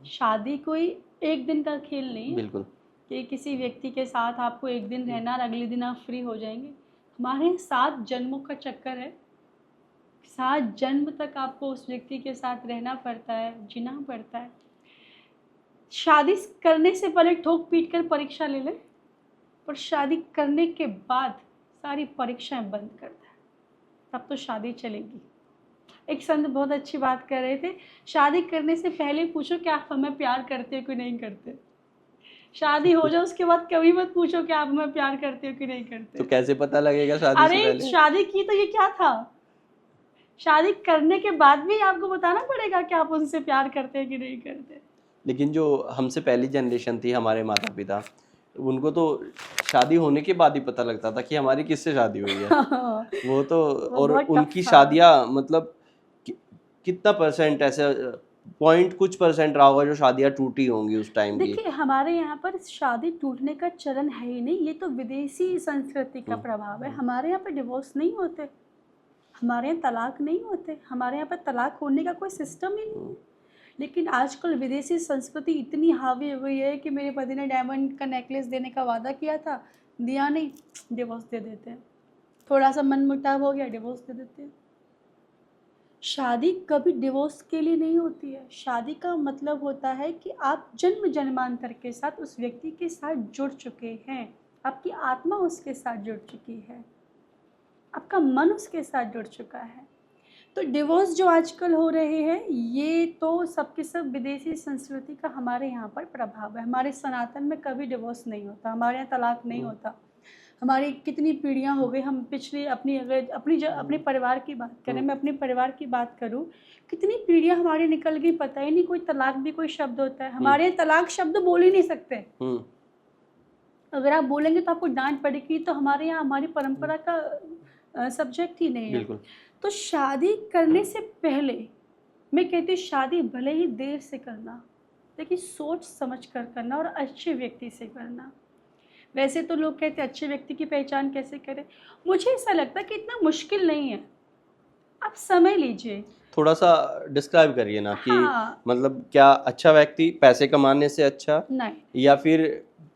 शादी कोई एक दिन का खेल नहीं है बिल्कुल। कि किसी व्यक्ति के साथ आपको एक दिन रहना और अगले दिन आप फ्री हो जाएंगे। हमारे 7 जन्मों का चक्कर है। 7 जन्म तक आपको उस व्यक्ति के साथ रहना पड़ता है, जीना पड़ता है। शादी करने से पहले ठोक पीट कर परीक्षा ले लें, पर शादी करने के बाद सारी परीक्षाएं बंद कर दें, तब तो शादी चलेगी। एक संत बहुत अच्छी बात कर रहे थे, शादी करने से पहले पूछो कि आप हमें प्यार करते हो कि नहीं करते। शादी हो जाए उसके बाद कभी मत पूछो कि आप हमें प्यार करते हो कि नहीं करते। तो कैसे पता लगेगा शादी से अरे पहले? शादी की तो ये क्या था, शादी करने के बाद भी आपको बताना पड़ेगा कि आप उनसे प्यार करते हैं कि नहीं करते। लेकिन जो हमसे पहली जनरेशन थी, हमारे माता पिता, उनको तो शादी होने के बाद ही पता लगता था कि हमारी किससे शादी हुई है। वो तो, वो और बहुत टफ उनकी था। शादियां मतलब कितना परसेंट ऐसे, पॉइंट कुछ परसेंट रहा होगा जो शादियां टूटी होंगी उस टाइम की। देखिए, हमारे यहाँ पर शादी टूटने का चलन है ही नहीं, ये तो विदेशी संस्कृति का प्रभाव है। हमारे यहाँ पर डिवोर्स नहीं होते, हमारे यहाँ तलाक नहीं होते, हमारे यहाँ पर तलाक होने का कोई सिस्टम ही नहीं। लेकिन आजकल विदेशी संस्कृति इतनी हावी हो गई है कि मेरे पति ने डायमंड का नेकलेस देने का वादा किया था, दिया नहीं, डिवोर्स दे देते हैं। थोड़ा सा मन मुटाव हो गया, डिवोर्स दे देते हैं। शादी कभी डिवोर्स के लिए नहीं होती है। शादी का मतलब होता है कि आप जन्म जन्मांतर के साथ उस व्यक्ति के साथ जुड़ चुके हैं, आपकी आत्मा उसके साथ जुड़ चुकी है, आपका मन उसके साथ जुड़ चुका है। तो डिवोर्स जो आजकल हो रहे हैं, ये तो सबके सब विदेशी संस्कृति का हमारे यहाँ पर प्रभाव है। हमारे सनातन में कभी डिवोर्स नहीं होता, हमारे यहाँ तलाक नहीं होता। हमारी कितनी पीढ़ियाँ हो गई, हम पिछली अपनी अगर अपने परिवार की बात करें, मैं अपने परिवार की बात करूँ, कितनी पीढ़ियाँ हमारी निकल गई, पता ही नहीं कोई तलाक भी कोई शब्द होता है। हमारे यहाँ तलाक शब्द बोल ही नहीं सकते। अगर आप बोलेंगे तो आपको डांट पड़ेगी, तो हमारे यहाँ हमारी परंपरा का सब्जेक्ट ही नहीं है। बिल्कुल। तो शादी करने से पहले मैं कहती हूँ, शादी भले ही देर से करना, लेकिन सोच समझ कर करना और अच्छे व्यक्ति से करना। वैसे तो लोग कहते हैं अच्छे व्यक्ति की पहचान कैसे करें, मुझे ऐसा लगता है कि इतना मुश्किल नहीं है, आप समय लीजिए। थोड़ा सा डिस्क्राइब करिए ना कि हाँ, मतलब क्या अच्छा व्यक्ति पैसे कमाने से अच्छा, नहीं, या फिर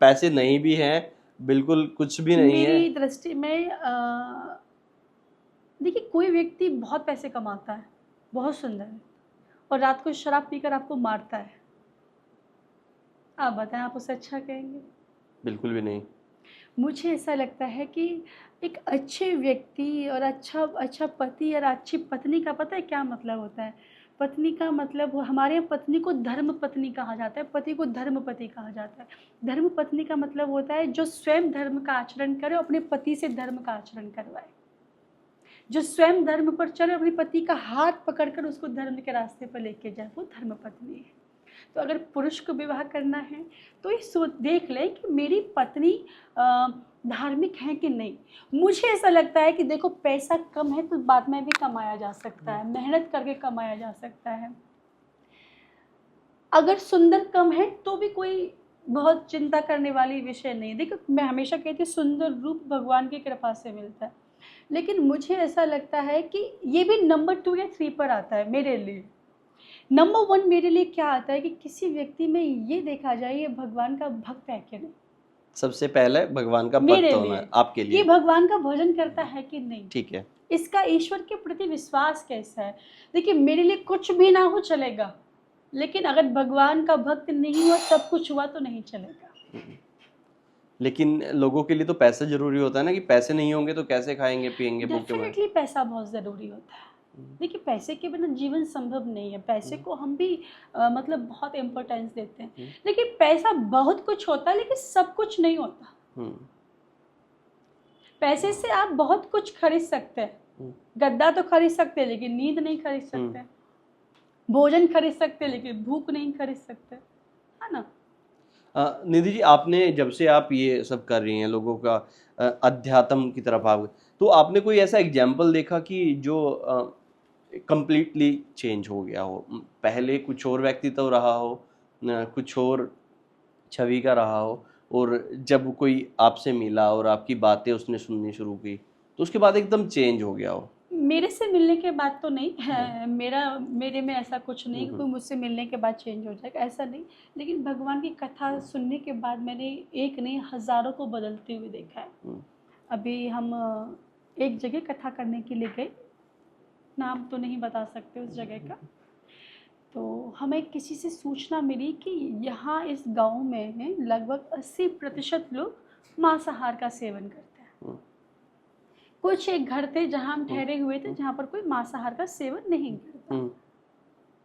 पैसे नहीं भी हैं, बिल्कुल कुछ भी नहीं है? मेरी दृष्टि में देखिए, कोई व्यक्ति बहुत पैसे कमाता है, बहुत सुंदर है, और रात को शराब पीकर आपको मारता है, आप बताएं, आप उसे अच्छा कहेंगे? बिल्कुल भी नहीं। मुझे ऐसा लगता है कि एक अच्छे व्यक्ति और अच्छा पति और अच्छी पत्नी का पता है क्या मतलब होता है? पत्नी का मतलब, हमारे यहाँ पत्नी को धर्म पत्नी कहा जाता है, पति को धर्म पति कहा जाता है। धर्म पत्नी का मतलब होता है जो स्वयं धर्म का आचरण करे, अपने पति से धर्म का आचरण करवाए। जो स्वयं धर्म पर चले, अपने पति का हाथ पकड़कर उसको धर्म के रास्ते पर लेके जाए, वो धर्म पत्नी है। तो अगर पुरुष को विवाह करना है तो ये देख लें कि मेरी पत्नी धार्मिक है कि नहीं। मुझे ऐसा लगता है कि देखो, पैसा कम है तो बाद में भी कमाया जा सकता है, मेहनत करके कमाया जा सकता है। अगर सुंदर कम है तो भी कोई बहुत चिंता करने वाली विषय नहीं। देखो, मैं हमेशा कहती हूँ सुंदर रूप भगवान की कृपा से मिलता है, लेकिन मुझे ऐसा लगता है कि ये भी नंबर 2 या 3 पर आता है मेरे लिए। नंबर 1 मेरे लिए क्या आता है कि किसी व्यक्ति में ये देखा जाए ये भगवान का भक्त है कि नहीं। सबसे पहले भगवान का मेरे भक्त होना लिए है आपके ये लिए। भगवान का भजन करता है कि नहीं, ठीक है। इसका ईश्वर के प्रति विश्वास कैसा है। देखिए, मेरे लिए कुछ भी ना हो चलेगा, लेकिन अगर भगवान का भक्त नहीं हुआ, सब कुछ हुआ तो नहीं चलेगा। लेकिन लोगों के लिए तो पैसा जरूरी होता है ना, कि पैसे नहीं होंगे तो कैसे खाएंगे पिएंगे भूखे मरेंगे। डेफिनेटली पैसा बहुत ज़रूरी होता है। देखिए, पैसे के बिना जीवन संभव नहीं है। पैसे को हम भी मतलब बहुत इम्पोर्टेंस देते हैं, लेकिन पैसा बहुत कुछ होता है, लेकिन सब कुछ नहीं होता। पैसे से आप बहुत कुछ खरीद सकते हैं, गद्दा तो खरीद सकते हैं, लेकिन नींद नहीं खरीद सकते। भोजन खरीद सकते लेकिन भूख नहीं खरीद सकते, है ना। निधि जी, आपने जब से आप ये सब कर रही हैं, लोगों का अध्यात्म की तरफ आप, तो आपने कोई ऐसा एग्जाम्पल देखा कि जो कंप्लीटली चेंज हो गया हो? पहले कुछ और व्यक्तित्व रहा हो, कुछ और छवि का रहा हो, और जब कोई आपसे मिला और आपकी बातें उसने सुननी शुरू की, तो उसके बाद एकदम चेंज हो गया हो? मेरे से मिलने के बाद तो नहीं है, मेरे में ऐसा कुछ नहीं कि कोई मुझसे मिलने के बाद चेंज हो जाएगा, ऐसा नहीं। लेकिन भगवान की कथा सुनने के बाद मैंने एक नहीं हज़ारों को बदलते हुए देखा है। अभी हम एक जगह कथा करने के लिए गए, नाम तो नहीं बता सकते उस जगह का। तो हमें किसी से सूचना मिली कि यहाँ इस गांव में लगभग 80% लोग मांसाहार का सेवन करते हैं। कुछ एक घर थे जहाँ हम ठहरे हुए थे, जहाँ पर कोई मांसाहार का सेवन नहीं करता।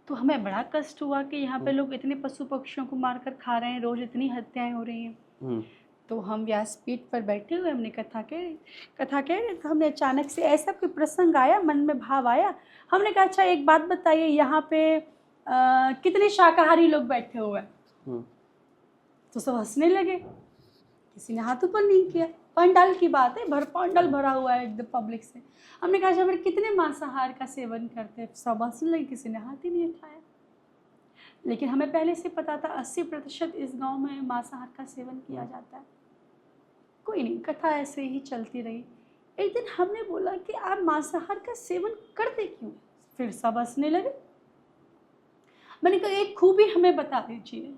तो हमें बड़ा कष्ट हुआ कि यहाँ पे लोग इतने पशु पक्षियों को मारकर खा रहे हैं, रोज इतनी हत्याएं हो रही हैं। तो हम व्यासपीठ पर बैठे हुए हमने कथा कह रहे, तो हमने अचानक से ऐसा कोई प्रसंग आया, मन में भाव आया। हमने कहा अच्छा एक बात बताइए, यहाँ पे कितने शाकाहारी लोग बैठे हुए हैं? तो सब हंसने लगे, किसी ने हाथ ऊपर नहीं किया। पंडाल की बात है, पंडाल भरा हुआ है एकदम पब्लिक से। हमने कहा अच्छा फिर कितने मांसाहार का सेवन करते हैं? सब हंसने लगे, किसी ने हाथ ही नहीं उठाया। लेकिन हमें पहले से पता था 80% इस गांव में मांसाहार का सेवन किया जाता है। कोई नहीं, कथा ऐसे ही चलती रही। एक दिन हमने बोला कि आप मांसाहार का सेवन करते क्यों? फिर सब हंसने लगे। मैंने कहा एक खूबी हमें बता दीजिए।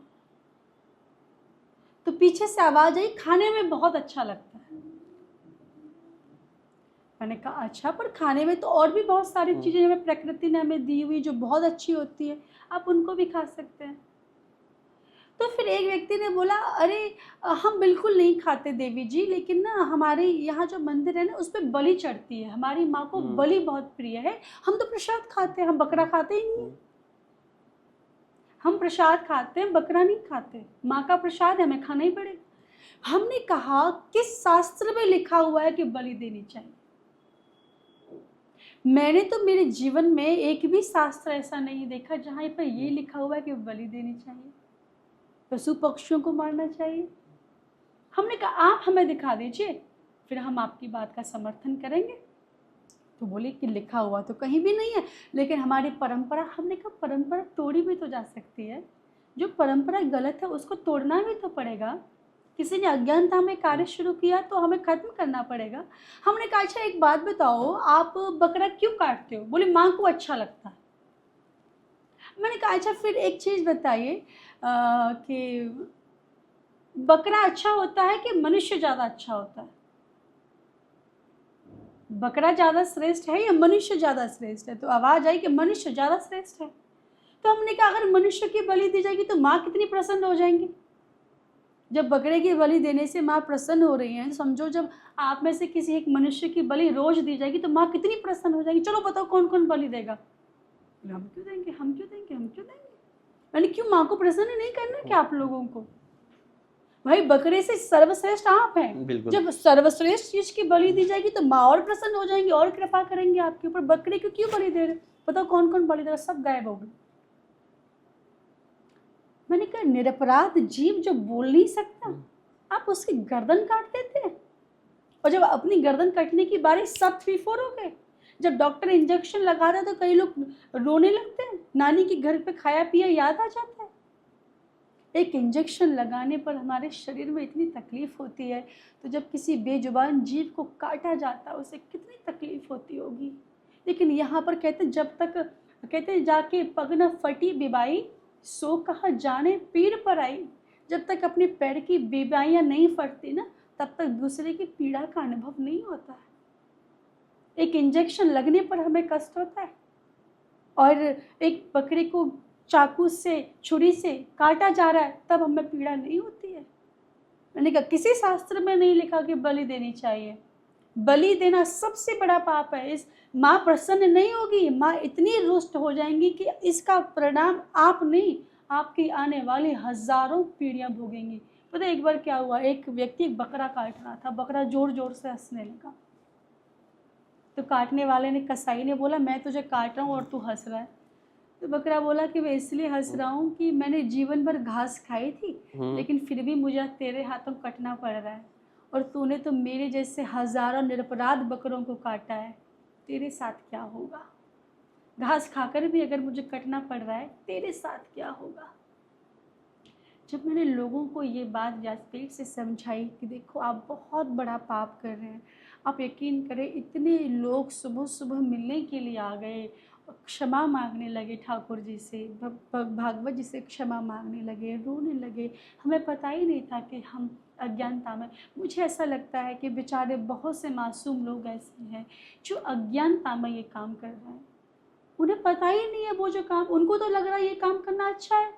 तो पीछे से आवाज आई, खाने में बहुत अच्छा लगता है। मैंने कहा अच्छा, पर खाने में तो और भी बहुत सारी चीजें हमें प्रकृति ने हमें दी हुई जो बहुत अच्छी होती है, आप उनको भी खा सकते हैं। तो फिर एक व्यक्ति ने बोला अरे हम बिल्कुल नहीं खाते देवी जी, लेकिन ना हमारे यहाँ जो मंदिर है ना उस पर बलि चढ़ती है, हमारी माँ को बलि बहुत प्रिय है, हम तो प्रसाद खाते हैं, हम बकरा खाते ही नहीं। हम प्रसाद खाते हैं, बकरा नहीं खाते, माँ का प्रसाद है, हमें खाना ही पड़ेगा। हमने कहा किस शास्त्र में लिखा हुआ है कि बलि देनी चाहिए? मैंने तो मेरे जीवन में एक भी शास्त्र ऐसा नहीं देखा जहाँ पर ये लिखा हुआ है कि बलि देनी चाहिए, पशु पक्षियों को मारना चाहिए। हमने कहा आप हमें दिखा दीजिए, फिर हम आपकी बात का समर्थन करेंगे। तो बोले कि लिखा हुआ तो कहीं भी नहीं है, लेकिन हमारी परंपरा। हमने कहा परंपरा तोड़ी भी तो जा सकती है, जो परंपरा गलत है उसको तोड़ना भी तो पड़ेगा। किसी ने अज्ञानता में कार्य शुरू किया तो हमें खत्म करना पड़ेगा। हमने कहा अच्छा एक बात बताओ, आप बकरा क्यों काटते हो? बोले माँ को अच्छा लगता है। मैंने कहा अच्छा फिर एक चीज़ बताइए कि बकरा अच्छा होता है कि मनुष्य ज़्यादा अच्छा होता है? बकरा ज़्यादा श्रेष्ठ है या मनुष्य ज़्यादा श्रेष्ठ है? तो आवाज़ आई कि मनुष्य ज़्यादा श्रेष्ठ है। तो हमने कहा अगर मनुष्य की बलि दी जाएगी तो माँ कितनी प्रसन्न हो जाएंगी। जब बकरे की बलि देने से माँ प्रसन्न हो रही है, समझो जब आप में से किसी एक मनुष्य की बलि रोज दी जाएगी तो माँ कितनी प्रसन्न हो जाएगी। चलो बताओ कौन कौन बलि देगा? हम क्यों देंगे, हम क्यों देंगे, हम क्यों देंगे? मैंने क्यों माँ को प्रसन्न नहीं करना क्या आप लोगों को? भाई बकरे से सर्वश्रेष्ठ आप हैं। जब सर्वश्रेष्ठ चीज की बलि दी जाएगी तो माँ और प्रसन्न हो जाएंगी और कृपा करेंगे आपके ऊपर। बकरे को क्यों बलि दे रहे? बताओ कौन कौन बलि दे रहा? सब गायब हो गए। मैंने कहा निरपराध जीव जो बोल नहीं सकता, आप उसकी गर्दन काट देते हैं। और जब अपनी गर्दन कटने की बारी सब 3-4 हो गए। जब डॉक्टर इंजेक्शन लगाता है तो कई लोग रोने लगते हैं, नानी के घर पे खाया पिया याद आ जाता है। एक इंजेक्शन लगाने पर हमारे शरीर में इतनी तकलीफ होती है, तो जब किसी बेजुबान जीव को काटा जाता है उसे कितनी तकलीफ होती होगी। लेकिन यहाँ पर कहते जाके पग न फटी बिबाई, सो कहा जाने पीर पर आई। जब तक अपने पैर की बेबाइयाँ नहीं फटती ना, तब तक दूसरे की पीड़ा का अनुभव नहीं होता है। एक इंजेक्शन लगने पर हमें कष्ट होता है, और एक बकरे को चाकू से छुरी से काटा जा रहा है तब हमें पीड़ा नहीं होती है। मैंने कहा किसी शास्त्र में नहीं लिखा कि बलि देनी चाहिए। बलि देना सबसे बड़ा पाप है। इस माँ प्रसन्न नहीं होगी, माँ इतनी रुष्ट हो जाएंगी कि इसका परिणाम आप नहीं, आपकी आने वाली हजारों पीढ़ियां भोगेंगी। पता एक बार क्या हुआ, एक व्यक्ति एक बकरा काट रहा था, बकरा जोर जोर से हंसने लगा। तो काटने वाले ने, कसाई ने बोला मैं तुझे काट रहा हूँ और तू हंस रहा है। तो बकरा बोला कि मैं इसलिए हंस रहा हूँ कि मैंने जीवन भर घास खाई थी, लेकिन फिर भी मुझे तेरे हाथों कटना पड़ रहा है, और तूने तो मेरे जैसे हजारों निरपराध बकरों को काटा है, तेरे साथ क्या होगा? घास खाकर भी अगर मुझे कटना पड़ रहा है, तेरे साथ क्या होगा? जब मैंने लोगों को ये बात व्यासपीठ से समझाई कि देखो आप बहुत बड़ा पाप कर रहे हैं, आप यकीन करें इतने लोग सुबह सुबह मिलने के लिए आ गए, क्षमा मांगने लगे ठाकुर जी से, भागवत जी से क्षमा मांगने लगे, रोने लगे। हमें पता ही नहीं था कि हम अज्ञानता में, मुझे ऐसा लगता है कि बेचारे बहुत से मासूम लोग ऐसे हैं जो अज्ञानता में ये काम कर रहे हैं। उन्हें पता ही नहीं है वो जो काम, उनको तो लग रहा है ये काम करना अच्छा है,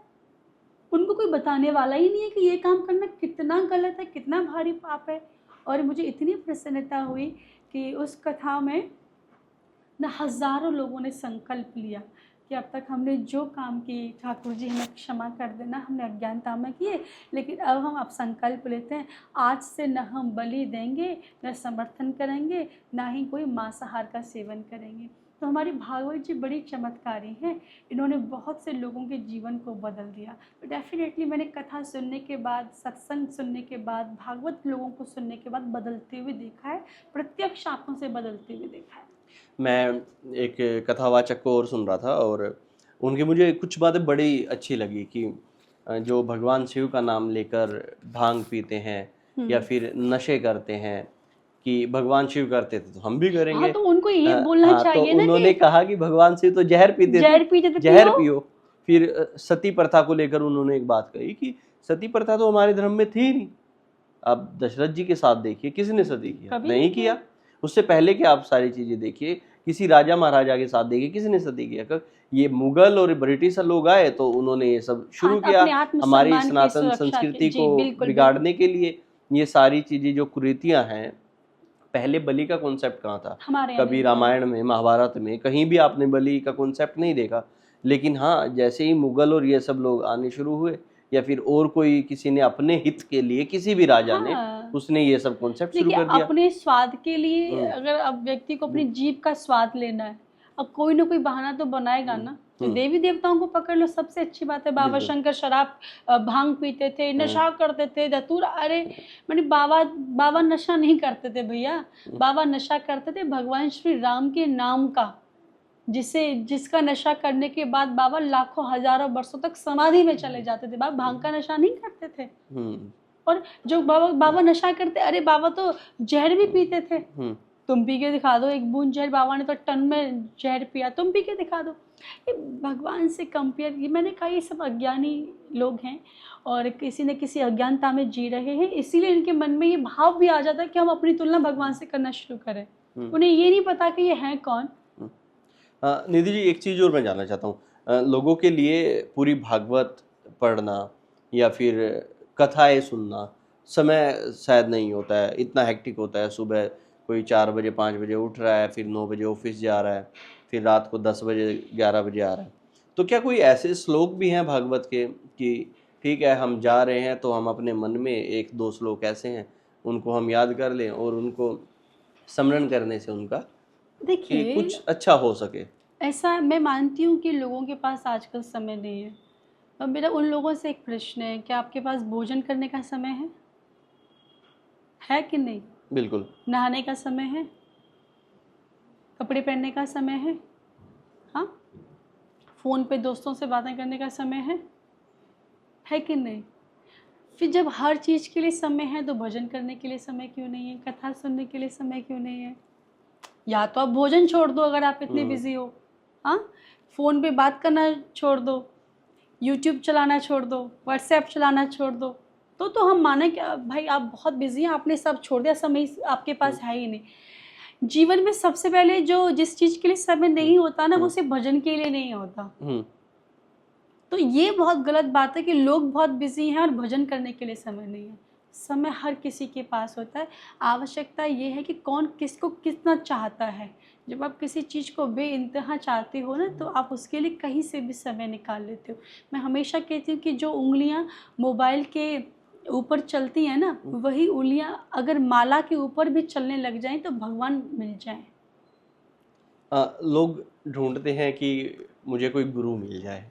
उनको कोई बताने वाला ही नहीं है कि ये काम करना कितना गलत है, कितना भारी पाप है। और मुझे इतनी प्रसन्नता हुई कि उस कथा में न हज़ारों लोगों ने संकल्प लिया कि अब तक हमने जो काम किए ठाकुर जी हमें क्षमा कर देना, हमने अज्ञानता में किए, लेकिन अब संकल्प लेते हैं आज से न हम बलि देंगे, न समर्थन करेंगे, ना ही कोई मांसाहार का सेवन करेंगे। तो हमारी भागवत जी बड़ी चमत्कारी हैं, इन्होंने बहुत से लोगों के जीवन को बदल दिया। तो डेफिनेटली मैंने कथा सुनने के बाद, सत्संग सुनने के बाद, भागवत लोगों को सुनने के बाद बदलते हुए देखा है, प्रत्यक्ष आँखों से बदलते हुए देखा है। मैं एक कथावाचक को और सुन रहा था और उनकी मुझे कुछ बातें बड़ी अच्छी लगी कि जो भगवान शिव का नाम लेकर भांग पीते हैं या फिर नशे करते हैं, कि भगवान शिव करते थे तो हम भी करेंगे। हाँ, तो उनको ये बोलना हाँ, तो चाहिए ना उन्होंने कि कहा कि भगवान शिव तो जहर पीते जहर पीते थे, जहर पियो। पियो। फिर सती प्रथा को लेकर उन्होंने एक बात कही कि सती प्रथा तो हमारे धर्म में थी ही नहीं। आप दशरथ जी के साथ देखिए, किसने सती किया? कभी नहीं नहीं किया। उससे पहले के आप सारी चीजें देखिए, किसी राजा महाराजा के साथ देखिए, किसने सती किया? ये मुगल और ब्रिटिश लोग आए तो उन्होंने ये सब शुरू किया अपने हमारी आत्मसम्मान की सनातन सुरक्षा के, संस्कृति जी को बिल्कुल बिल्कुल। बिगाड़ने के लिए। ये सारी चीजें जो कुरीतियां हैं, पहले बलि का कॉन्सेप्ट कहाँ था? हमारे यहाँ कभी नहीं था। रामायण में, महाभारत में, कहीं भी आपने बलि का कॉन्सेप्ट नहीं देखा। लेकिन हाँ, जैसे ही मुगल और ये सब लोग आने शुरू हुए, या फिर और कोई किसी ने अपने हित के लिए, किसी भी राजा ने, हाँ, उसने ये सब कॉन्सेप्ट शुरू देखिए कर दिया। अपने स्वाद के लिए हम्म, अगर अब व्यक्ति को अपनी जीभ का स्वाद लेना है, अब कोई ना कोई बहाना तो बनाएगा ना। तो देवी देवताओं को पकड़ लो, सबसे अच्छी बात है। बाबा बिल्कुल। शंकर शराब, भांग पीते थे, नशा करते थे, धतूरा, अरे मैंने बाबा नशा नहीं करते थे भैया, बाबा नशा करते थे भगवान श्री राम के नाम का, जिसका नशा करने के बाद बाबा लाखों हजारों वर्षों तक समाधि में चले जाते थे। बाबा भांग का नशा नहीं करते थे। और जो बाबा नशा करते, अरे बाबा तो जहर भी पीते थे। तुम पी के दिखा दो एक बूंद जहर, बाबा ने तो टन में जहर पिया, तुम पी के दिखा दो। ये भगवान से कंपेयर, ये मैंने कहा ये सब अज्ञानी लोग हैं और किसी न किसी अज्ञानता में जी रहे हैं, इसीलिए इनके मन में ये भाव भी आ जाता है कि हम अपनी तुलना भगवान से करना शुरू करें। उन्हें ये नहीं पता कि ये हैं कौन। निधि जी, एक चीज़ और मैं जानना चाहता हूँ। लोगों के लिए पूरी भागवत पढ़ना या फिर कथाएं सुनना समय शायद नहीं होता है, इतना हेक्टिक होता है। सुबह कोई 4 बजे 5 बजे उठ रहा है, फिर 9 बजे ऑफिस जा रहा है, फिर रात को 10 बजे 11 बजे आ रहा है। तो क्या कोई ऐसे श्लोक भी हैं भागवत के कि ठीक है हम जा रहे हैं तो हम अपने मन में 1-2 श्लोक ऐसे हैं उनको हम याद कर लें और उनको स्मरण करने से उनका कि देखिए कुछ अच्छा हो सके? ऐसा मैं मानती हूँ कि लोगों के पास आजकल समय नहीं है। अब मेरा उन लोगों से एक प्रश्न है, क्या आपके पास भोजन करने का समय है कि नहीं? बिल्कुल। नहाने का समय है, कपड़े पहनने का समय है, हाँ, फ़ोन पे दोस्तों से बातें करने का समय है कि नहीं? फिर जब हर चीज़ के लिए समय है तो भजन करने के लिए समय क्यों नहीं है? कथा सुनने के लिए समय क्यों नहीं है? या तो आप भोजन छोड़ दो अगर आप इतने बिजी हो, हाँ, फ़ोन पे बात करना छोड़ दो, यूट्यूब चलाना छोड़ दो, व्हाट्सएप चलाना छोड़ दो, तो हम माने कि भाई आप बहुत बिजी हैं, आपने सब छोड़ दिया, समय आपके पास है ही नहीं। जीवन में सबसे पहले जो जिस चीज़ के लिए समय नहीं होता ना, वो सिर्फ भजन के लिए नहीं होता। तो ये बहुत गलत बात है कि लोग बहुत बिजी हैं और भजन करने के लिए समय नहीं है। समय हर किसी के पास होता है। आवश्यकता ये है कि कौन किसको कितना चाहता है। जब आप किसी चीज़ को बेइंतहा चाहते हो ना, तो आप उसके लिए कहीं से भी समय निकाल लेते हो। मैं हमेशा कहती हूँ कि जो उंगलियाँ मोबाइल के ऊपर चलती हैं ना, वही उंगलियाँ अगर माला के ऊपर भी चलने लग जाएं तो भगवान मिल जाएं। लोग ढूंढते हैं कि मुझे कोई गुरु मिल जाए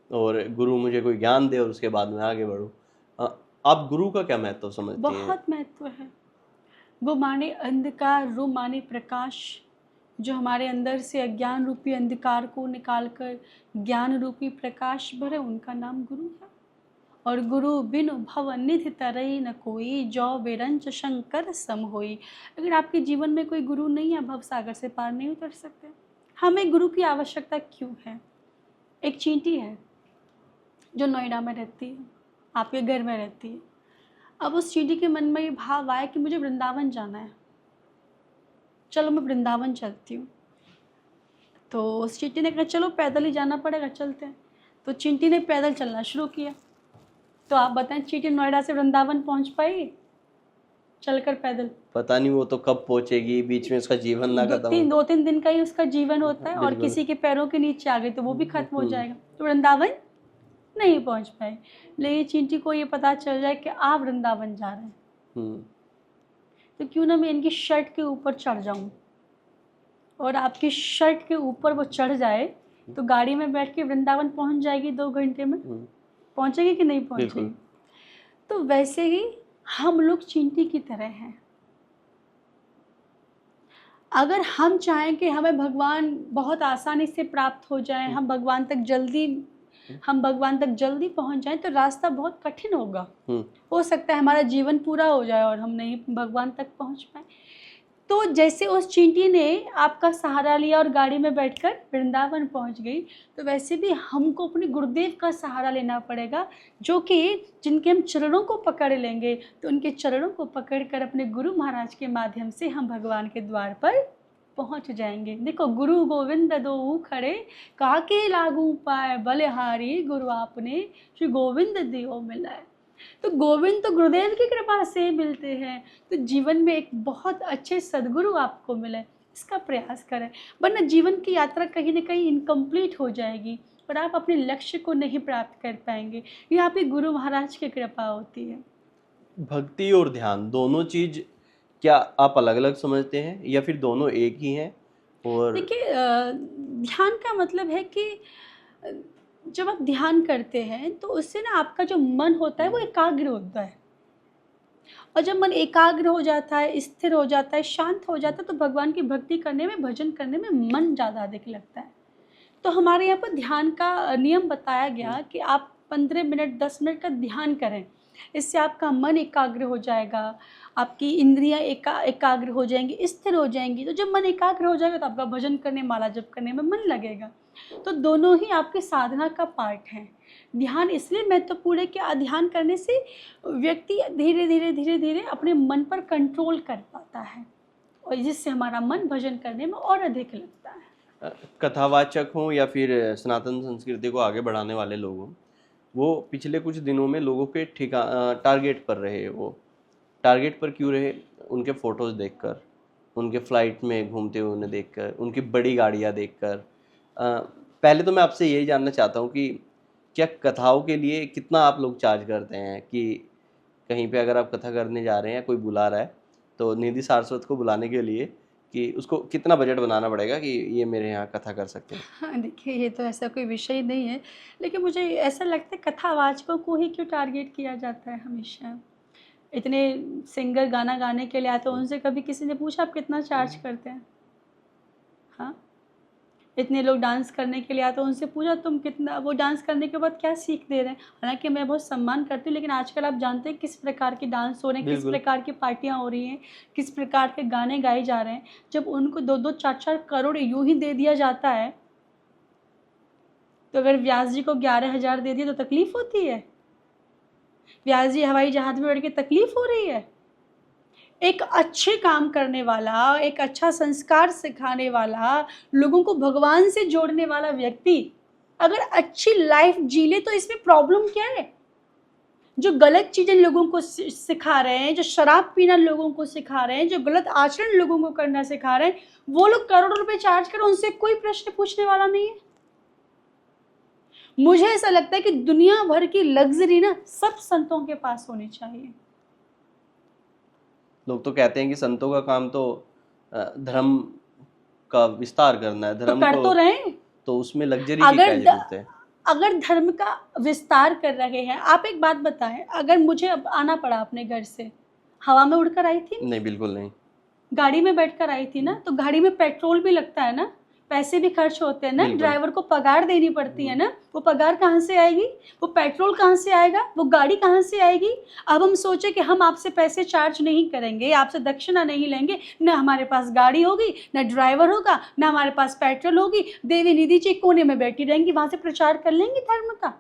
और गुरु मुझे कोई ज्ञान दे और उसके बाद मैं आगे बढ़ूँ। अ, आप गुरु का क्या महत्व समझती हैं? बहुत महत्व है। गो माने अंधकार, रू माने प्रकाश। जो हमारे अंदर से अज्ञान रूपी अंधकार को निकालकर ज्ञान रूपी प्रकाश भरे, उनका नाम गुरु है। और गुरु बिनु भव निधि तरई न कोई, जो बेरंच शंकर सम होई। अगर आपके जीवन में कोई गुरु नहीं है, भव सागर से पार नहीं उतर सकते। हमें गुरु की आवश्यकता क्यों है? एक चींटी है जो नोएडा में रहती है, आपके घर में रहती है। अब उस चींटी के मन में ये भाव आया कि मुझे वृंदावन जाना है, चलो मैं वृंदावन चलती हूँ। तो उस चींटी ने कहा चलो पैदल ही जाना पड़ेगा, चलते हैं। तो चींटी ने पैदल चलना शुरू किया। तो आप बताएं, चींटी नोएडा से वृंदावन पहुंच पाएगी चलकर पैदल? पता नहीं वो तो कब पहुंचेगी, बीच में उसका जीवन ना खत्म हो। 2-3 दिन का ही उसका जीवन होता है, और बिल्कुल। किसी के पैरों के नीचे आ गई तो वो भी खत्म हो जाएगा। तो वृंदावन नहीं पहुंच पाए। लेकिन चींटी को ये पता चल जाए कि आप वृंदावन जा रहे हैं, हम्म, तो क्यों ना मैं इनकी शर्ट के ऊपर चढ़ जाऊं। और आपकी शर्ट के ऊपर वो चढ़ जाए तो गाड़ी में बैठ के वृंदावन पहुंच जाएगी 2 घंटे में। पहुंचेगी कि नहीं पहुंचेगी? बिल्कुल। तो वैसे ही हम लोग चींटी की तरह हैं। अगर हम चाहें कि हमें भगवान बहुत आसानी से प्राप्त हो जाए, हम भगवान तक जल्दी पहुंच जाएं, तो रास्ता बहुत कठिन होगा। हो सकता है हमारा जीवन पूरा हो जाए और हम नहीं भगवान तक पहुंच पाए। तो जैसे उस चींटी ने आपका सहारा लिया और गाड़ी में बैठकर वृंदावन पहुंच गई, तो वैसे भी हमको अपने गुरुदेव का सहारा लेना पड़ेगा, जो कि जिनके हम चरणों को पकड़ लेंगे, तो उनके चरणों को पकड़कर अपने गुरु महाराज के माध्यम से हम भगवान के द्वार पर पहुंच जाएंगे। देखो, गुरु गोविंद दो खड़े, काके लागू पाए बलिहारी, गुरु आपने श्री गोविंद दियो मिलाए। तो गोविंद तो गुरुदेव की कृपा से मिलते हैं। तो जीवन में एक बहुत अच्छे सदगुरु आपको मिले, इसका प्रयास करें, वरना जीवन की यात्रा कहीं ना कहीं इनकम्प्लीट हो जाएगी और आप अपने लक्ष्य को नहीं प्राप्त कर पाएंगे। ये आपके गुरु महाराज की कृपा होती है। भक्ति और ध्यान दोनों चीज क्या आप अलग अलग समझते हैं या फिर दोनों एक ही हैं? और देखिए, ध्यान का मतलब है कि जब आप ध्यान करते हैं तो उससे ना आपका जो मन होता है वो एकाग्र होता है। और जब मन एकाग्र हो जाता है, स्थिर हो जाता है, शांत हो जाता है, तो भगवान की भक्ति करने में, भजन करने में मन ज़्यादा अधिक लगता है। तो हमारे यहाँ पर ध्यान का नियम बताया गया कि आप 15 मिनट 10 मिनट का ध्यान करें। इससे आपका मन एकाग्र हो जाएगा, आपकी इंद्रियां एकाग्र हो जाएंगी, स्थिर हो जाएंगी। तो जब मन एकाग्र हो जाएगा तो आपका भजन करने, माला जप करने में मन लगेगा। तो दोनों ही आपकी साधना का पार्ट हैं। ध्यान इसलिए महत्वपूर्ण है कि ध्यान करने से व्यक्ति धीरे धीरे अपने मन पर कंट्रोल कर पाता है, और जिससे हमारा मन भजन करने में और अधिक लगता है। कथावाचक हों या फिर सनातन संस्कृति को आगे बढ़ाने वाले लोग हों, वो पिछले कुछ दिनों में लोगों के टारगेट पर रहे। वो टारगेट पर क्यों रहे? उनके फ़ोटोज़ देखकर, उनके फ़्लाइट में घूमते हुए उन्हें देखकर, उनकी बड़ी गाड़ियाँ देखकर। पहले तो मैं आपसे यही जानना चाहता हूँ कि क्या कथाओं के लिए कितना आप लोग चार्ज करते हैं? कि कहीं पे अगर आप कथा करने जा रहे हैं, कोई बुला रहा है, तो निधि सारस्वत को बुलाने के लिए कि उसको कितना बजट बनाना पड़ेगा कि ये मेरे यहाँ कथा कर सकते हैं? हाँ, देखिए, ये तो ऐसा कोई विषय नहीं है, लेकिन मुझे ऐसा लगता है कथावाचकों को ही क्यों टारगेट किया जाता है हमेशा। इतने सिंगर गाना गाने के लिए आते हैं, उनसे कभी किसी ने पूछा आप कितना चार्ज करते हैं? हाँ, इतने लोग डांस करने के लिए आते हैं, उनसे पूछा तुम कितना, वो डांस करने के बाद क्या सीख दे रहे हैं? हालांकि मैं बहुत सम्मान करती हूँ, लेकिन आजकल आप जानते हैं किस प्रकार के डांस हो रहे हैं, किस बिल्कुल। प्रकार की पार्टियाँ हो रही हैं, किस प्रकार के गाने गाए जा रहे हैं। जब उनको 2-2 4-4 करोड़ यूं ही दे दिया जाता है, तो अगर व्यास जी को 11,000 दे दिए तो तकलीफ होती है? व्यास जी हवाई जहाज में बैठ के तकलीफ हो रही है? एक अच्छे काम करने वाला, एक अच्छा संस्कार सिखाने वाला, लोगों को भगवान से जोड़ने वाला व्यक्ति अगर अच्छी लाइफ जी ले तो इसमें प्रॉब्लम क्या है? जो गलत चीज़ें लोगों को सिखा रहे हैं, जो शराब पीना लोगों को सिखा रहे हैं, जो गलत आचरण लोगों को करना सिखा रहे हैं, वो लोग करोड़ों रुपए चार्ज करें, उनसे कोई प्रश्न पूछने वाला नहीं है। मुझे ऐसा लगता है कि दुनिया भर की लग्जरी ना सब संतों के पास होनी चाहिए। लोग तो कहते हैं कि संतों का काम तो धर्म का विस्तार करना है, तो धर्म कर तो को, रहे हैं। तो उसमें लग्जरी की क्या अगर जरूरत है? अगर धर्म का विस्तार कर रहे हैं, आप एक बात बताएं, अगर मुझे अब आना पड़ा अपने घर से, हवा में उड़कर आई थी, नहीं, बिल्कुल नहीं। गाड़ी में बैठकर आई थी ना, तो गाड़ी में पेट्रोल भी लगता है ना, पैसे भी खर्च होते हैं ना, बिल्कुल। ड्राइवर को पगार देनी पड़ती है ना, वो पगार कहाँ से आएगी, वो पेट्रोल कहाँ से आएगा, वो गाड़ी कहाँ से आएगी। अब हम सोचे कि हम आपसे पैसे चार्ज नहीं करेंगे, आपसे दक्षिणा नहीं लेंगे, न हमारे पास गाड़ी होगी, न ड्राइवर होगा, न हमारे पास पेट्रोल होगी, देवी निधि जी कोने में बैठी रहेंगी, वहां से प्रचार कर लेंगे धर्म का।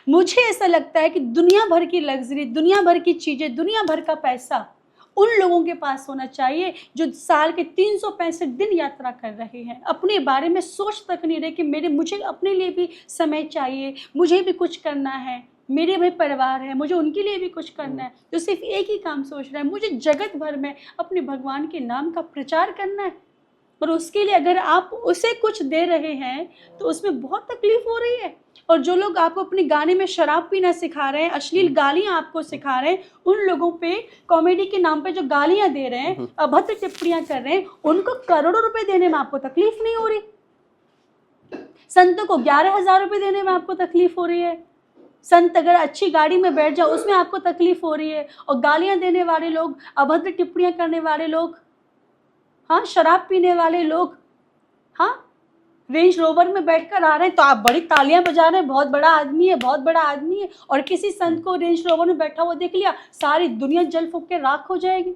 मुझे ऐसा लगता है कि दुनिया भर की लग्जरी, दुनिया भर की चीजें, दुनिया भर का पैसा उन लोगों के पास होना चाहिए जो साल के 365 दिन यात्रा कर रहे हैं, अपने बारे में सोच तक नहीं रहे कि मुझे अपने लिए भी समय चाहिए, मुझे भी कुछ करना है, मेरे भी परिवार है, मुझे उनके लिए भी कुछ करना है। तो सिर्फ एक ही काम सोच रहा है, मुझे जगत भर में अपने भगवान के नाम का प्रचार करना है। और उसके लिए अगर आप उसे कुछ दे रहे हैं तो उसमें बहुत तकलीफ हो रही है। और जो लोग आपको अपने गाने में शराब पीना सिखा रहे हैं, अश्लील गालियां आपको सिखा रहे हैं, उन लोगों पे कॉमेडी के नाम पे जो गालियां दे रहे हैं, अभद्र टिप्पणियां कर रहे हैं, उनको करोड़ों रुपए देने में आपको तकलीफ नहीं हो रही। संतों को 11,000 रुपए देने में आपको तकलीफ हो रही है। संत अगर अच्छी गाड़ी में बैठ जाओ उसमें आपको तकलीफ हो रही है। और गालियां देने वाले लोग, अभद्र टिप्पणियां करने वाले लोग, हाँ, शराब पीने वाले लोग, हाँ, रेंज रोवर में बैठकर आ रहे हैं तो आप बड़ी तालियां बजा रहे हैं, बहुत बड़ा आदमी है, बहुत बड़ा आदमी है। और किसी संत को रेंज रोवर में बैठा हुआ देख लिया, सारी दुनिया जल फूक के राख हो जाएगी।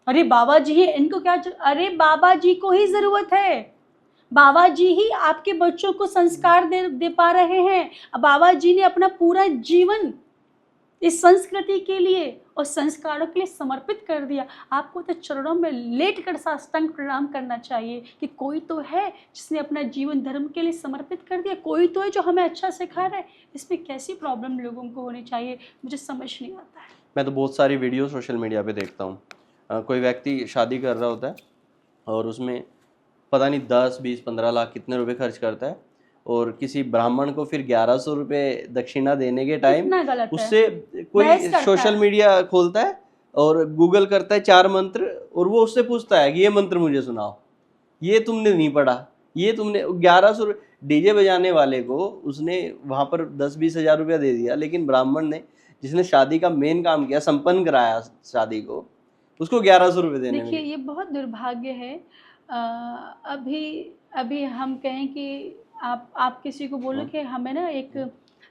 अरे बाबा जी है, इनको क्या अरे बाबा जी को ही जरूरत है, बाबा जी ही आपके बच्चों को संस्कार दे पा रहे हैं। बाबा जी ने अपना पूरा जीवन इस संस्कृति के लिए और संस्कारों के लिए समर्पित कर दिया। आपको तो चरणों में लेट कर साष्टांग प्रणाम करना चाहिए कि कोई तो है जिसने अपना जीवन धर्म के लिए समर्पित कर दिया, कोई तो है जो हमें अच्छा सिखा रहा है। इसमें कैसी प्रॉब्लम लोगों को होनी चाहिए, मुझे समझ नहीं आता है। मैं तो बहुत सारी वीडियो सोशल मीडिया पे देखता हूँ, कोई व्यक्ति शादी कर रहा होता है और उसमें पता नहीं 10, 20, 15 लाख कितने रुपए खर्च करता है, और किसी ब्राह्मण को फिर 1100 रुपये दक्षिणा देने के टाइम कितना गलत है। उससे कोई बहस करता सोशल है। मीडिया खोलता है और गूगल करता है 4 मंत्र, और वो उससे पूछता है कि ये मंत्र मुझे सुनाओ, ये तुमने नहीं पढ़ा, ये तुमने 1100 डीजे बजाने वाले को उसने वहाँ पर 10-20 हज़ार रुपया दे दिया, लेकिन ब्राह्मण ने जिसने शादी का मेन काम किया, संपन्न कराया शादी को, उसको 1100 रुपये देने में। देखिए ये बहुत दुर्भाग्य है। अभी अभी हम कहें कि आप किसी को बोलो कि हमें ना एक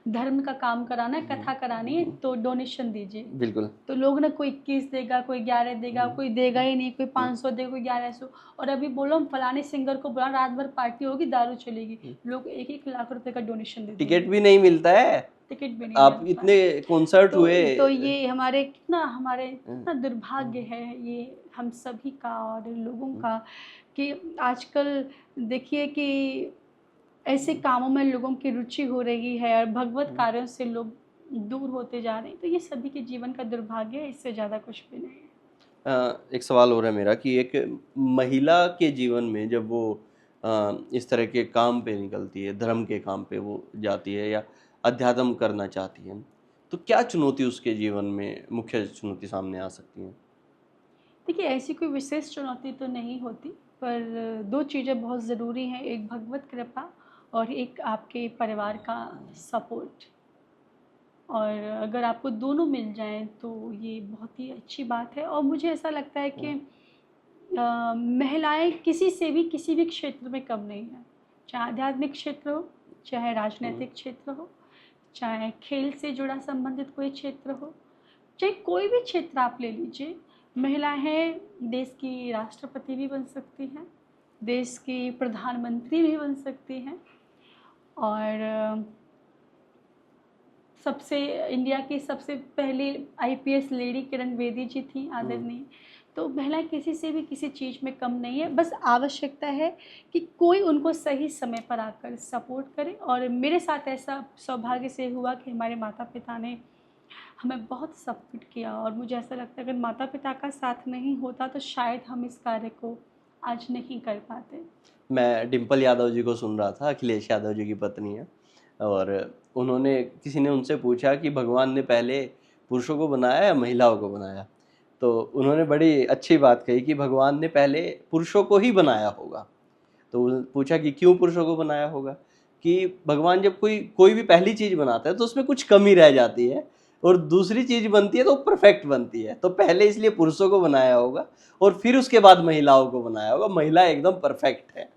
धर्म का काम कराना है, कथा करानी है, तो डोनेशन दीजिए। बिल्कुल। तो लोग ना कोई 21 देगा, कोई 11 देगा, कोई देगा ही नहीं, कोई 500 देगा, कोई 1100। और अभी बोलो हम फलाने सिंगर को बुला, रात भर पार्टी होगी, दारू चलेगी, लोग 1-1 लाख रुपए का डोनेशन देते हैं। टिकट भी नहीं मिलता है, टिकट भी नहीं आप मिलता। इतने कॉन्सर्ट हुए। तो ये हमारे कितना दुर्भाग्य है ये हम सभी का और लोगों का कि आजकल देखिए कि ऐसे कामों में लोगों की रुचि हो रही है और भगवत कार्यों से लोग दूर होते जा रहे हैं। तो ये सभी के जीवन का दुर्भाग्य है, इससे ज़्यादा कुछ भी नहीं है। एक सवाल हो रहा है मेरा कि एक महिला के जीवन में जब वो इस तरह के काम पे निकलती है, धर्म के काम पे वो जाती है या अध्यात्म करना चाहती है, तो क्या चुनौती उसके जीवन में, मुख्य चुनौती सामने आ सकती है? देखिए ऐसी कोई विशेष चुनौती तो नहीं होती, पर 2 चीज़ें बहुत ज़रूरी हैं, एक भगवत कृपा और एक आपके परिवार का सपोर्ट। और अगर आपको दोनों मिल जाएं तो ये बहुत ही अच्छी बात है। और मुझे ऐसा लगता है कि महिलाएं किसी से भी किसी भी क्षेत्र में कम नहीं है, चाहे आध्यात्मिक क्षेत्र हो, चाहे राजनीतिक क्षेत्र हो, चाहे खेल से जुड़ा संबंधित कोई क्षेत्र हो, चाहे कोई भी क्षेत्र आप ले लीजिए। महिलाएं देश की राष्ट्रपति भी बन सकती हैं, देश की प्रधानमंत्री भी बन सकती हैं, और इंडिया की सबसे पहली IPS लेडी किरण बेदी जी थी, आदरणीय। तो महिलाएं किसी से भी किसी चीज़ में कम नहीं है, बस आवश्यकता है कि कोई उनको सही समय पर आकर सपोर्ट करे। और मेरे साथ ऐसा सौभाग्य से हुआ कि हमारे माता पिता ने हमें बहुत सपोर्ट किया, और मुझे ऐसा लगता है अगर माता पिता का साथ नहीं होता तो शायद हम इस कार्य को आज नहीं कर पाते। मैं डिम्पल यादव जी को सुन रहा था, अखिलेश यादव जी की पत्नी है, और किसी ने उनसे पूछा कि भगवान ने पहले पुरुषों को बनाया या महिलाओं को बनाया, तो उन्होंने बड़ी अच्छी बात कही कि भगवान ने पहले पुरुषों को ही बनाया होगा। तो पूछा कि क्यों पुरुषों को बनाया होगा? कि भगवान जब कोई भी पहली चीज़ बनाता है तो उसमें कुछ कमी रह जाती है और दूसरी चीज़ बनती है तो परफेक्ट बनती है। तो पहले इसलिए पुरुषों को बनाया होगा और फिर उसके बाद महिलाओं को बनाया होगा। महिला एकदम परफेक्ट है।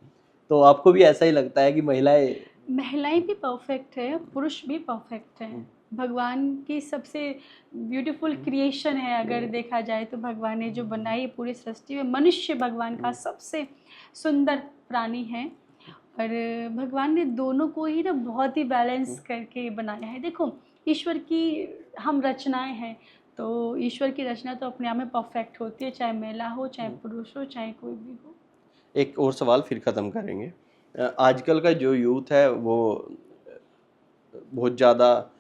तो आपको भी ऐसा ही लगता है कि महिलाएं भी परफेक्ट है, पुरुष भी परफेक्ट है। भगवान की सबसे ब्यूटीफुल क्रिएशन है। अगर देखा जाए तो भगवान ने जो बनाई पूरी सृष्टि में, मनुष्य भगवान का सबसे सुंदर प्राणी है। और भगवान ने दोनों को ही ना बहुत ही बैलेंस करके बनाया है। देखो, ईश्वर की हम रचनाएं हैं, तो ईश्वर की रचना तो अपने आप में परफेक्ट होती है, चाहे महिला हो, चाहे पुरुष हो, चाहे कोई भी हो। एक और सवाल फिर ख़त्म करेंगे। आजकल का जो यूथ है वो बहुत ज़्यादा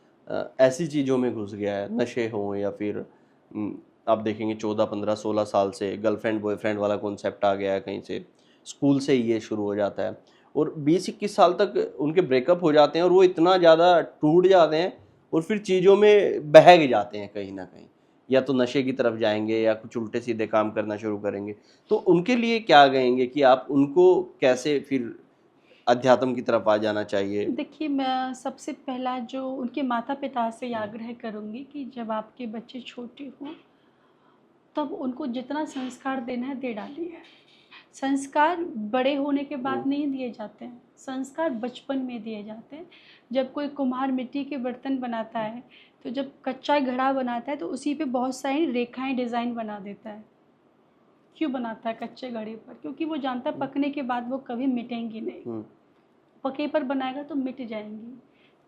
ऐसी चीज़ों में घुस गया है, नशे हों या फिर आप देखेंगे 14, 15, 16 साल से गर्लफ्रेंड बॉयफ्रेंड वाला कॉन्सेप्ट आ गया है कहीं से, स्कूल से ही ये शुरू हो जाता है और 20-21 साल तक उनके ब्रेकअप हो जाते हैं और वो इतना ज़्यादा टूट जाते हैं और फिर चीज़ों में बहक जाते हैं कहीं ना कहीं, या तो नशे की तरफ जाएंगे या कुछ उल्टे सीधे काम करना शुरू करेंगे। तो उनके लिए क्या कहेंगे कि आप उनको कैसे फिर अध्यात्म की तरफ आ जाना चाहिए? देखिए, मैं सबसे पहला जो उनके माता पिता से ये आग्रह करूँगी कि जब आपके बच्चे छोटे हों तब उनको जितना संस्कार देना है दे डालिए। संस्कार बड़े होने के बाद नहीं दिए जाते हैं, संस्कार बचपन में दिए जाते हैं। जब कोई कुम्हार मिट्टी के बर्तन बनाता है तो जब कच्चा घड़ा बनाता है तो उसी पे बहुत सारी रेखाएं डिज़ाइन बना देता है। क्यों बनाता है कच्चे घड़े पर? क्योंकि वो जानता है पकने के बाद वो कभी मिटेंगी नहीं। पके पर बनाएगा तो मिट जाएंगी।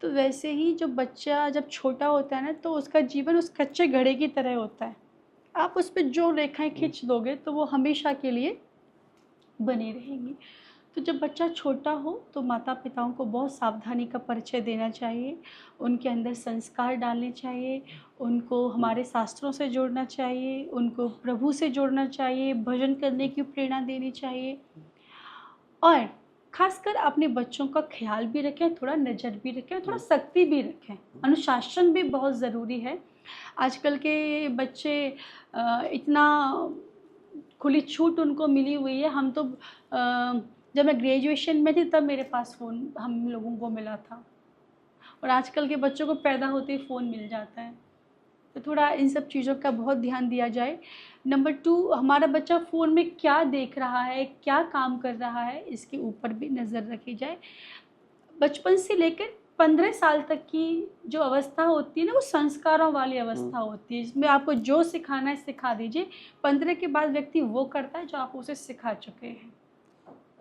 तो वैसे ही जो बच्चा जब छोटा होता है ना तो उसका जीवन उस कच्चे घड़े की तरह होता है। आप उस पर जो रेखाएं खींच दोगे तो वो हमेशा के लिए बनी रहेंगी। तो जब बच्चा छोटा हो तो माता पिताओं को बहुत सावधानी का परिचय देना चाहिए, उनके अंदर संस्कार डालने चाहिए, उनको हमारे शास्त्रों से जोड़ना चाहिए, उनको प्रभु से जोड़ना चाहिए, भजन करने की प्रेरणा देनी चाहिए और खासकर अपने बच्चों का ख्याल भी रखें, थोड़ा नज़र भी रखें, थोड़ा सख्ती भी रखें। अनुशासन भी बहुत ज़रूरी है। आजकल के बच्चे इतना खुली छूट उनको मिली हुई है। हम तो जब मैं ग्रेजुएशन में थी तब मेरे पास फ़ोन हम लोगों को मिला था और आजकल के बच्चों को पैदा होते ही फ़ोन मिल जाता है। तो थोड़ा इन सब चीज़ों का बहुत ध्यान दिया जाए। नंबर 2, हमारा बच्चा फ़ोन में क्या देख रहा है, क्या काम कर रहा है, इसके ऊपर भी नज़र रखी जाए। बचपन से लेकर 15 साल तक की जो अवस्था होती है ना, वो संस्कारों वाली अवस्था होती है, इसमें आपको जो सिखाना है सिखा दीजिए। 15 के बाद व्यक्ति वो करता है जो आप उसे सिखा चुके हैं,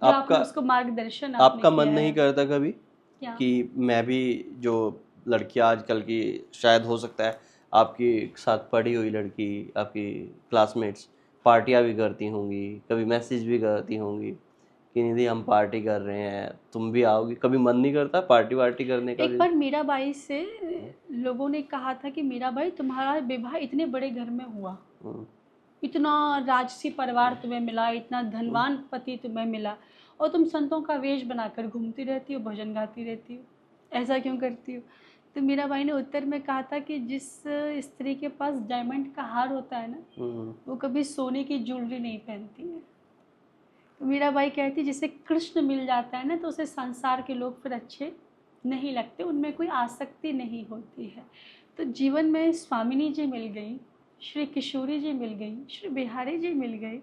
जो आपने उसको मार्गदर्शन आपका मन किया नहीं है। करता कभी क्या? कि मैं भी, जो लड़कियां आजकल की, शायद हो सकता है आपकी साथ पढ़ी हुई लड़की, आपकी क्लासमेट्स पार्टियां भी करती होंगी, कभी मैसेज भी करती होंगी कि निधि हम पार्टी कर रहे हैं, तुम भी आओगी? कभी मन नहीं करता पार्टी वार्टी करने का? एक बार मीराबाई से लोगों ने कहा था कि मीराबाई, तुम्हारा विवाह इतने बड़े घर में हुआ, इतना राजसी परिवार तुम्हें मिला, इतना धनवान पति तुम्हें मिला और तुम संतों का वेश बनाकर घूमती रहती हो, भजन गाती रहती हो, ऐसा क्यों करती हो? तो मीराबाई ने उत्तर में कहा था कि जिस स्त्री के पास डायमंड का हार होता है ना, वो कभी सोने की ज्वेलरी नहीं पहनती है। तो मीराबाई कहती जिसे कृष्ण मिल जाता है ना तो उसे संसार के लोग फिर अच्छे नहीं लगते, उनमें कोई आसक्ति नहीं होती है। तो जीवन में स्वामिनी जी मिल गई, श्री किशोरी जी मिल गई, श्री बिहारी जी मिल गए,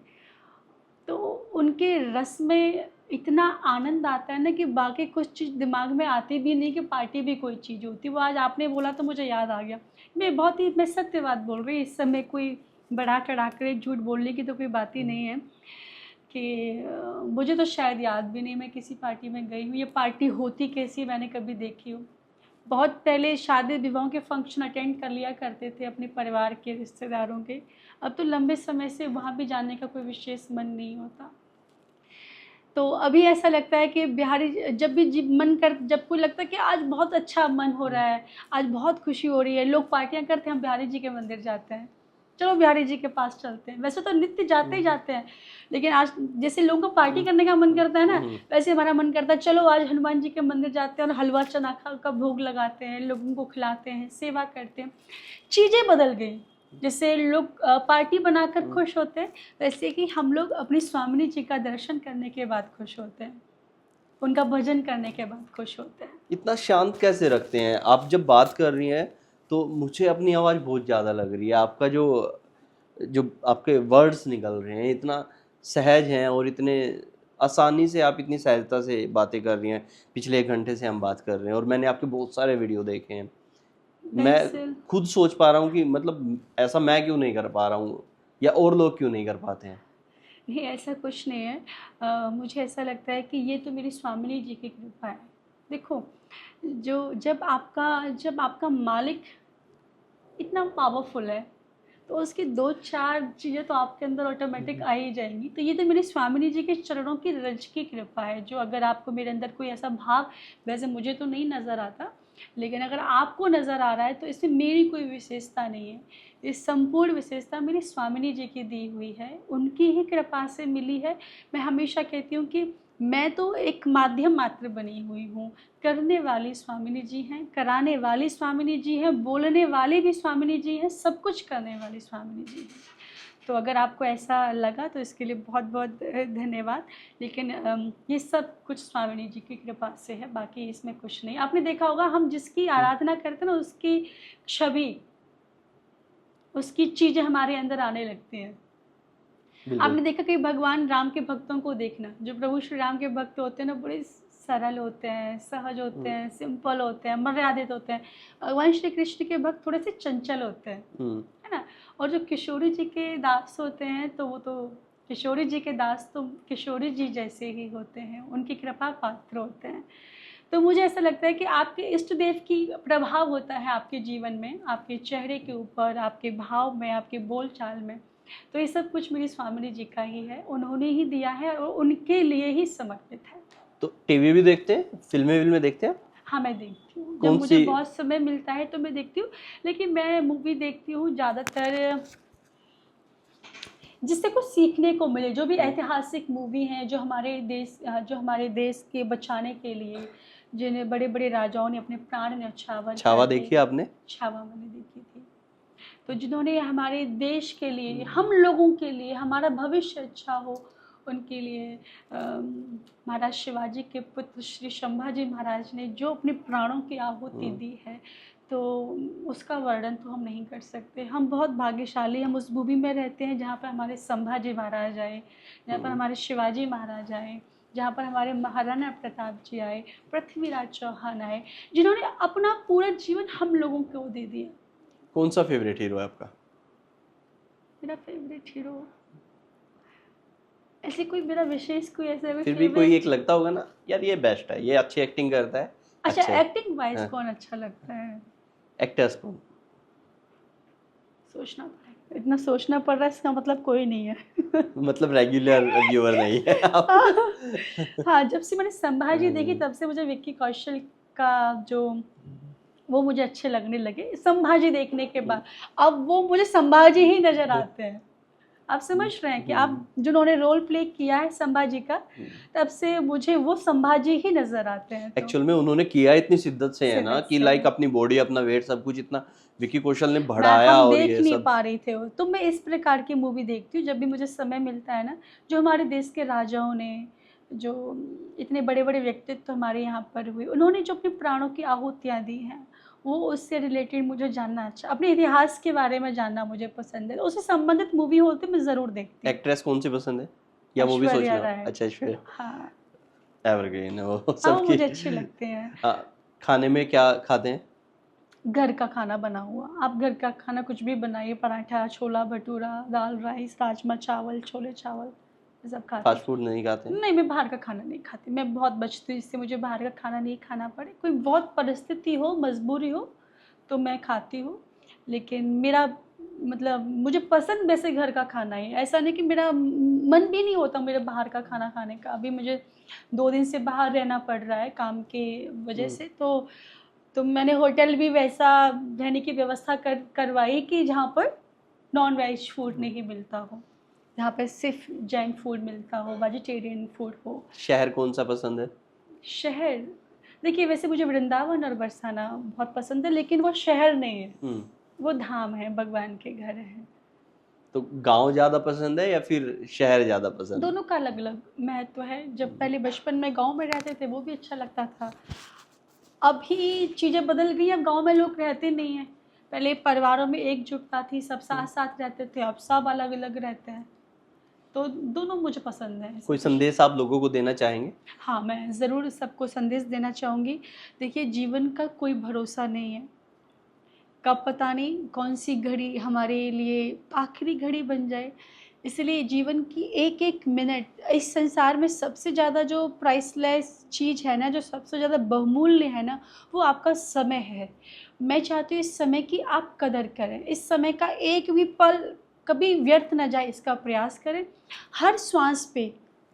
तो उनके रस में इतना आनंद आता है ना कि बाकी कुछ चीज़ दिमाग में आती भी नहीं कि पार्टी भी कोई चीज़ होती। वो आज आपने बोला तो मुझे याद आ गया। मैं सत्य बात बोल रही, इस समय कोई बढ़ा चढ़ा कर झूठ बोलने की तो कोई बात ही नहीं है कि मुझे तो शायद याद भी नहीं मैं किसी पार्टी में गई हूँ। ये पार्टी होती कैसी मैंने कभी देखी हूँ। बहुत पहले शादी विवाहों के फंक्शन अटेंड कर लिया करते थे अपने परिवार के, रिश्तेदारों के। अब तो लंबे समय से वहाँ भी जाने का कोई विशेष मन नहीं होता। तो अभी ऐसा लगता है कि बिहारी जब भी जब कोई लगता है कि आज बहुत अच्छा मन हो रहा है, आज बहुत खुशी हो रही है, लोग पार्टियां करते हैं, हम बिहारी जी के मंदिर जाते हैं, चलो बिहारी जी के पास चलते हैं। वैसे तो नित्य जाते ही जाते हैं, लेकिन आज जैसे लोगों को पार्टी करने का मन करता है ना, वैसे हमारा मन करता है चलो आज हनुमान जी के मंदिर जाते हैं और हलवा चना का भोग लगाते हैं, लोगों को खिलाते हैं, सेवा करते हैं। चीज़ें बदल गई, जैसे लोग पार्टी बनाकर खुश होते हैं, वैसे कि हम लोग अपनी स्वामिनी जी का दर्शन करने के बाद खुश होते हैं, उनका भजन करने के बाद खुश होते हैं। इतना शांत कैसे रखते हैं आप? जब बात कर रही हैं तो मुझे अपनी आवाज़ बहुत ज़्यादा लग रही है। आपका जो जो आपके वर्ड्स निकल रहे हैं इतना सहज हैं, और इतने आसानी से आप इतनी सहजता से बातें कर रही हैं। पिछले 1 घंटे से हम बात कर रहे हैं और मैंने आपके बहुत सारे वीडियो देखे हैं। मैं दरअसल खुद सोच पा रहा हूँ कि मतलब ऐसा मैं क्यों नहीं कर पा रहा हूँ, या और लोग क्यों नहीं कर पाते हैं। नहीं, ऐसा कुछ नहीं है। मुझे ऐसा लगता है कि ये तो मेरी स्वामिनी जी की कृपा है। देखो, जब आपका मालिक इतना पावरफुल है, तो उसकी 2-4 चीज़ें तो आपके अंदर ऑटोमेटिक आ ही जाएंगी। तो ये तो मेरी स्वामिनी जी के चरणों की रज की कृपा है, जो अगर आपको मेरे अंदर कोई ऐसा भाव, वैसे मुझे तो नहीं नज़र आता, लेकिन अगर आपको नज़र आ रहा है तो इसमें मेरी कोई विशेषता नहीं है। ये संपूर्ण विशेषता मेरी स्वामिनी जी की दी हुई है, उनकी ही कृपा से मिली है। मैं हमेशा कहती हूँ कि मैं तो एक माध्यम मात्र बनी हुई हूँ। करने वाली स्वामिनी जी हैं, कराने वाली स्वामिनी जी हैं, बोलने वाली भी स्वामिनी जी हैं, सब कुछ करने वाली स्वामिनी जी हैं। तो अगर आपको ऐसा लगा तो इसके लिए बहुत बहुत धन्यवाद। लेकिन ये सब कुछ स्वामिनी जी की कृपा से है, बाकी इसमें कुछ नहीं। आपने देखा होगा, हम जिसकी आराधना करते हैं ना, उसकी छवि, उसकी चीज़ें हमारे अंदर आने लगती हैं। बिल्कुल। आपने देखा कि भगवान राम के भक्तों को देखना, जो प्रभु श्री राम के भक्त होते हैं ना, बड़े सरल होते हैं, सहज होते हैं, सिंपल होते हैं, मर्यादित होते हैं। भगवान श्री कृष्ण के भक्त थोड़े से चंचल होते हैं, है ना। और जो किशोरी जी के दास होते हैं, तो वो तो किशोरी जी के दास तो किशोरी जी जैसे ही होते हैं, उनकी कृपा पात्र होते हैं। तो मुझे ऐसा लगता है कि आपके इष्ट देव की प्रभाव होता है आपके जीवन में, आपके चेहरे के ऊपर, आपके भाव में, आपके बोल चाल में। तो ये सब कुछ मेरी स्वामिनी जी का ही है, उन्होंने ही दिया है और उनके लिए ही समर्पित है। तो टीवी भी देखते हैं, फिल्में देखते हैं? हाँ, मैं देखती हूँ, जब कौन मुझे सी? बहुत समय मिलता है तो मैं देखती हूँ। लेकिन मैं मूवी देखती हूँ ज़्यादातर जिससे कुछ सीखने को मिले, जो भी ऐतिहासिक मूवी हैं, जो हमारे देश के बचाने के लिए, जिन्हें बड़े बड़े राजाओं ने अपने प्राण न्यौछावर छावा कर देखी दिए। आपने? छावा मैंने देखी थी। तो जिन्होंने हमारे देश के लिए, हम लोगों के लिए, हमारा भविष्य अच्छा हो, उनके लिए महाराज शिवाजी के पुत्र श्री संभाजी महाराज ने जो अपने प्राणों की आहुति दी है, तो उसका वर्णन तो हम नहीं कर सकते। हम बहुत भाग्यशाली, हम उस भूमि में रहते हैं जहाँ पर हमारे संभाजी महाराज आए, जहाँ पर हमारे शिवाजी महाराज आए, जहाँ पर हमारे महाराणा प्रताप जी आए, पृथ्वीराज चौहान आए, जिन्होंने अपना पूरा जीवन हम लोगों को दे दिया। कौन सा फेवरेट हीरो है आपका? मेरा फेवरेट हीरो, ऐसे कोई मेरा विशेष कोई ऐसा कोई फिर भी कोई एक फेवरेट। लगता होगा ना, यार ये बेस्ट है, ये अच्छी एक्टिंग करता है। अच्छा, अच्छा है। एक्टिंग वाइज हाँ। कौन अच्छा लगता है? एक्टर्स कौन? सोचना पड़ेगा, इतना सोचना पड़ रहा है, इसका मतलब कोई नहीं है। मतलब रेगुलर व्यूअर नहीं है आप? हाँ, जब से मैंने संभाजी देखी तब से मुझे विक्की कौशल का जो, वो मुझे अच्छे लगने लगे संभाजी देखने के बाद। अब वो मुझे संभाजी ही नजर आते हैं। आप समझ रहे हैं कि आप जिन्होंने रोल प्ले किया है संभाजी का, तब से मुझे वो संभाजी ही नजर आते हैं। तो एक्चुअल में उन्होंने किया इतनी शिद्दत से है ना, शिद्दत कि से लाइक है। अपनी बॉडी, अपना वेट, सब कुछ इतना विकी कौशल ने मैं बढ़ाया, हम और देख ये नहीं सब। पा रही थे वो, तो मैं इस प्रकार की मूवी देखती हूँ जब भी मुझे समय मिलता है ना, जो हमारे देश के राजाओं ने, जो इतने बड़े बड़े व्यक्तित्व हमारे यहाँ पर हुए, उन्होंने जो अपने प्राणों की आहुतियाँ दी हैं, वो उससे रिलेटेड मुझे जानना अच्छा, अपने इतिहास के बारे में जानना मुझे पसंद है। उससे संबंधित मूवी होती मैं ज़रूर देखती हूँ। एक्ट्रेस कौन सी पसंद है, या वो भी ऐश्वर्या सोचना? राय। अच्छा, ऐश्वर्या हाँ। एवरग्रीन है वो हाँ, वो सबकी। मुझे अच्छे लगते हैं। खाने में क्या खाते हैं? घर का खाना बना हुआ, आप घर का खाना कुछ भी बनाइए, पराठा, छोला भटूरा, दाल राइस, राजमा चावल, छोले चावल, ये सब खाती फास्ट हूँ। फूड नहीं खाते हैं? नहीं, मैं बाहर का खाना नहीं खाती, मैं बहुत बचती हूँ, इससे मुझे बाहर का खाना नहीं खाना पड़े। कोई बहुत परिस्थिति हो, मजबूरी हो, तो मैं खाती हूँ। लेकिन मेरा मतलब मुझे पसंद वैसे घर का खाना ही, ऐसा नहीं कि मेरा मन भी नहीं होता मेरे बाहर का खाना खाने का। अभी मुझे 2 दिन से बाहर रहना पड़ रहा है काम के वजह से, तो मैंने होटल भी वैसा रहने की व्यवस्था करवाई कि जहाँ पर नॉन वेज फूड नहीं मिलता हो, जहाँ पर सिर्फ जैन फूड मिलता हो, वेजिटेरियन फूड हो। शहर कौन सा पसंद है? शहर, देखिए वैसे मुझे वृंदावन और बरसाना बहुत पसंद है, लेकिन वो शहर नहीं है। वो धाम है, भगवान के घर है। तो गांव ज़्यादा पसंद है या फिर शहर ज़्यादा पसंद है? दोनों का अलग अलग महत्व है। जब पहले बचपन में गांव में रहते थे वो भी अच्छा लगता था। अभी चीज़ें बदल गई, अब गांव में लोग रहते नहीं हैं। पहले परिवारों में एकजुटता थी, सब साथ साथ रहते थे, अब सब अलग अलग रहते हैं। तो दोनों मुझे पसंद है। कोई संदेश आप लोगों को देना चाहेंगे? हाँ, मैं ज़रूर सबको संदेश देना चाहूँगी। देखिए, जीवन का कोई भरोसा नहीं है, कब पता नहीं कौन सी घड़ी हमारे लिए आखिरी घड़ी बन जाए। इसलिए जीवन की एक एक मिनट, इस संसार में सबसे ज़्यादा जो प्राइसलेस चीज़ है ना, जो सबसे ज़्यादा बहुमूल्य है ना, वो आपका समय है। मैं चाहती हूँ इस समय की आप कदर करें, इस समय का एक भी पल कभी व्यर्थ ना जाए, इसका प्रयास करें। हर श्वास पे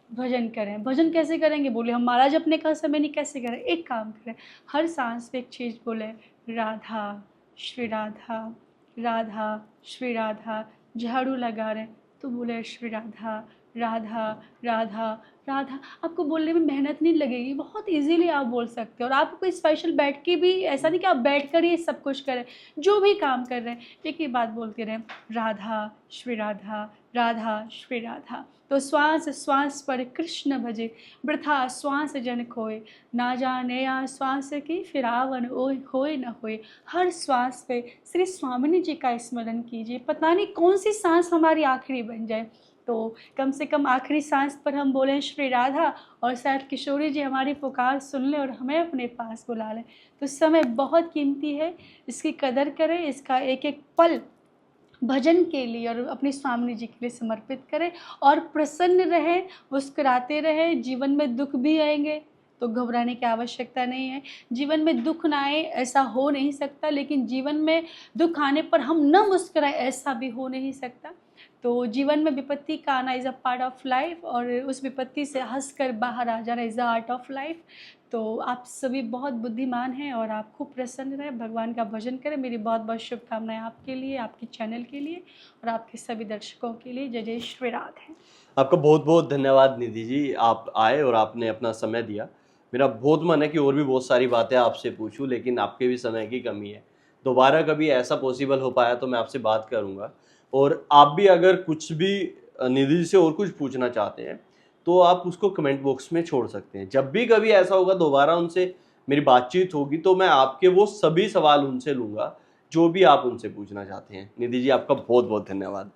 भजन करें। भजन कैसे करेंगे? बोले हम महाराज अपने का समय नहीं, कैसे करें? एक काम करें, हर सांस पे एक चीज़ बोले, राधा श्री राधा, राधा श्री राधा। झाड़ू लगा रहे तो बोले श्री राधा, राधा, राधा, राधा। आपको बोलने में मेहनत नहीं लगेगी, बहुत इजीली आप बोल सकते हो। और आपको कोई स्पेशल बैठ के भी ऐसा नहीं कि आप बैठ कर ही सब कुछ करें। जो भी काम कर रहे हैं एक ही बात बोलते रहें, राधा श्री राधा, राधा श्री राधा। तो श्वास श्वास पर कृष्ण भजे, वृथा श्वास जन खोए, ना जाने या श्वास की फिरावन ओए होए न होए। हर श्वास पे श्री स्वामिनी जी का स्मरण कीजिए। पता नहीं कौन सी सांस हमारी आखिरी बन जाए, तो कम से कम आखिरी सांस पर हम बोलें श्री राधा, और शायद किशोरी जी हमारी पुकार सुन लें और हमें अपने पास बुला लें। तो समय बहुत कीमती है, इसकी कदर करें, इसका एक एक पल भजन के लिए और अपनी स्वामिनी जी के लिए समर्पित करें। और प्रसन्न रहें, मुस्कुराते रहें। जीवन में दुख भी आएंगे तो घबराने की आवश्यकता नहीं है। जीवन में दुख ना आए ऐसा हो नहीं सकता, लेकिन जीवन में दुख आने पर हम न मुस्कुराएं ऐसा भी हो नहीं सकता। तो जीवन में विपत्ति का आना is a part of life, और उस विपत्ति से हंसकर बाहर आ जाना is the art of life. तो आप सभी बहुत बुद्धिमान हैं और आप खूब प्रसन्न रहें, भगवान का भजन करें। मेरी बहुत बहुत शुभकामनाएं आपके लिए, आपके चैनल के लिए और आपके सभी दर्शकों के लिए। जय जय श्री राधे। आपका बहुत बहुत धन्यवाद निधि जी, आप आए और आपने अपना समय दिया। मेरा बहुत मन है कि और भी बहुत सारी बातें आपसे पूछूं, लेकिन आपके भी समय की कमी है। दोबारा कभी ऐसा पॉसिबल हो पाया तो मैं आपसे बात करूंगा। और आप भी अगर कुछ भी निधि जी से और कुछ पूछना चाहते हैं तो आप उसको कमेंट बॉक्स में छोड़ सकते हैं। जब भी कभी ऐसा होगा दोबारा उनसे मेरी बातचीत होगी तो मैं आपके वो सभी सवाल उनसे लूँगा जो भी आप उनसे पूछना चाहते हैं। निधि जी, आपका बहुत बहुत धन्यवाद।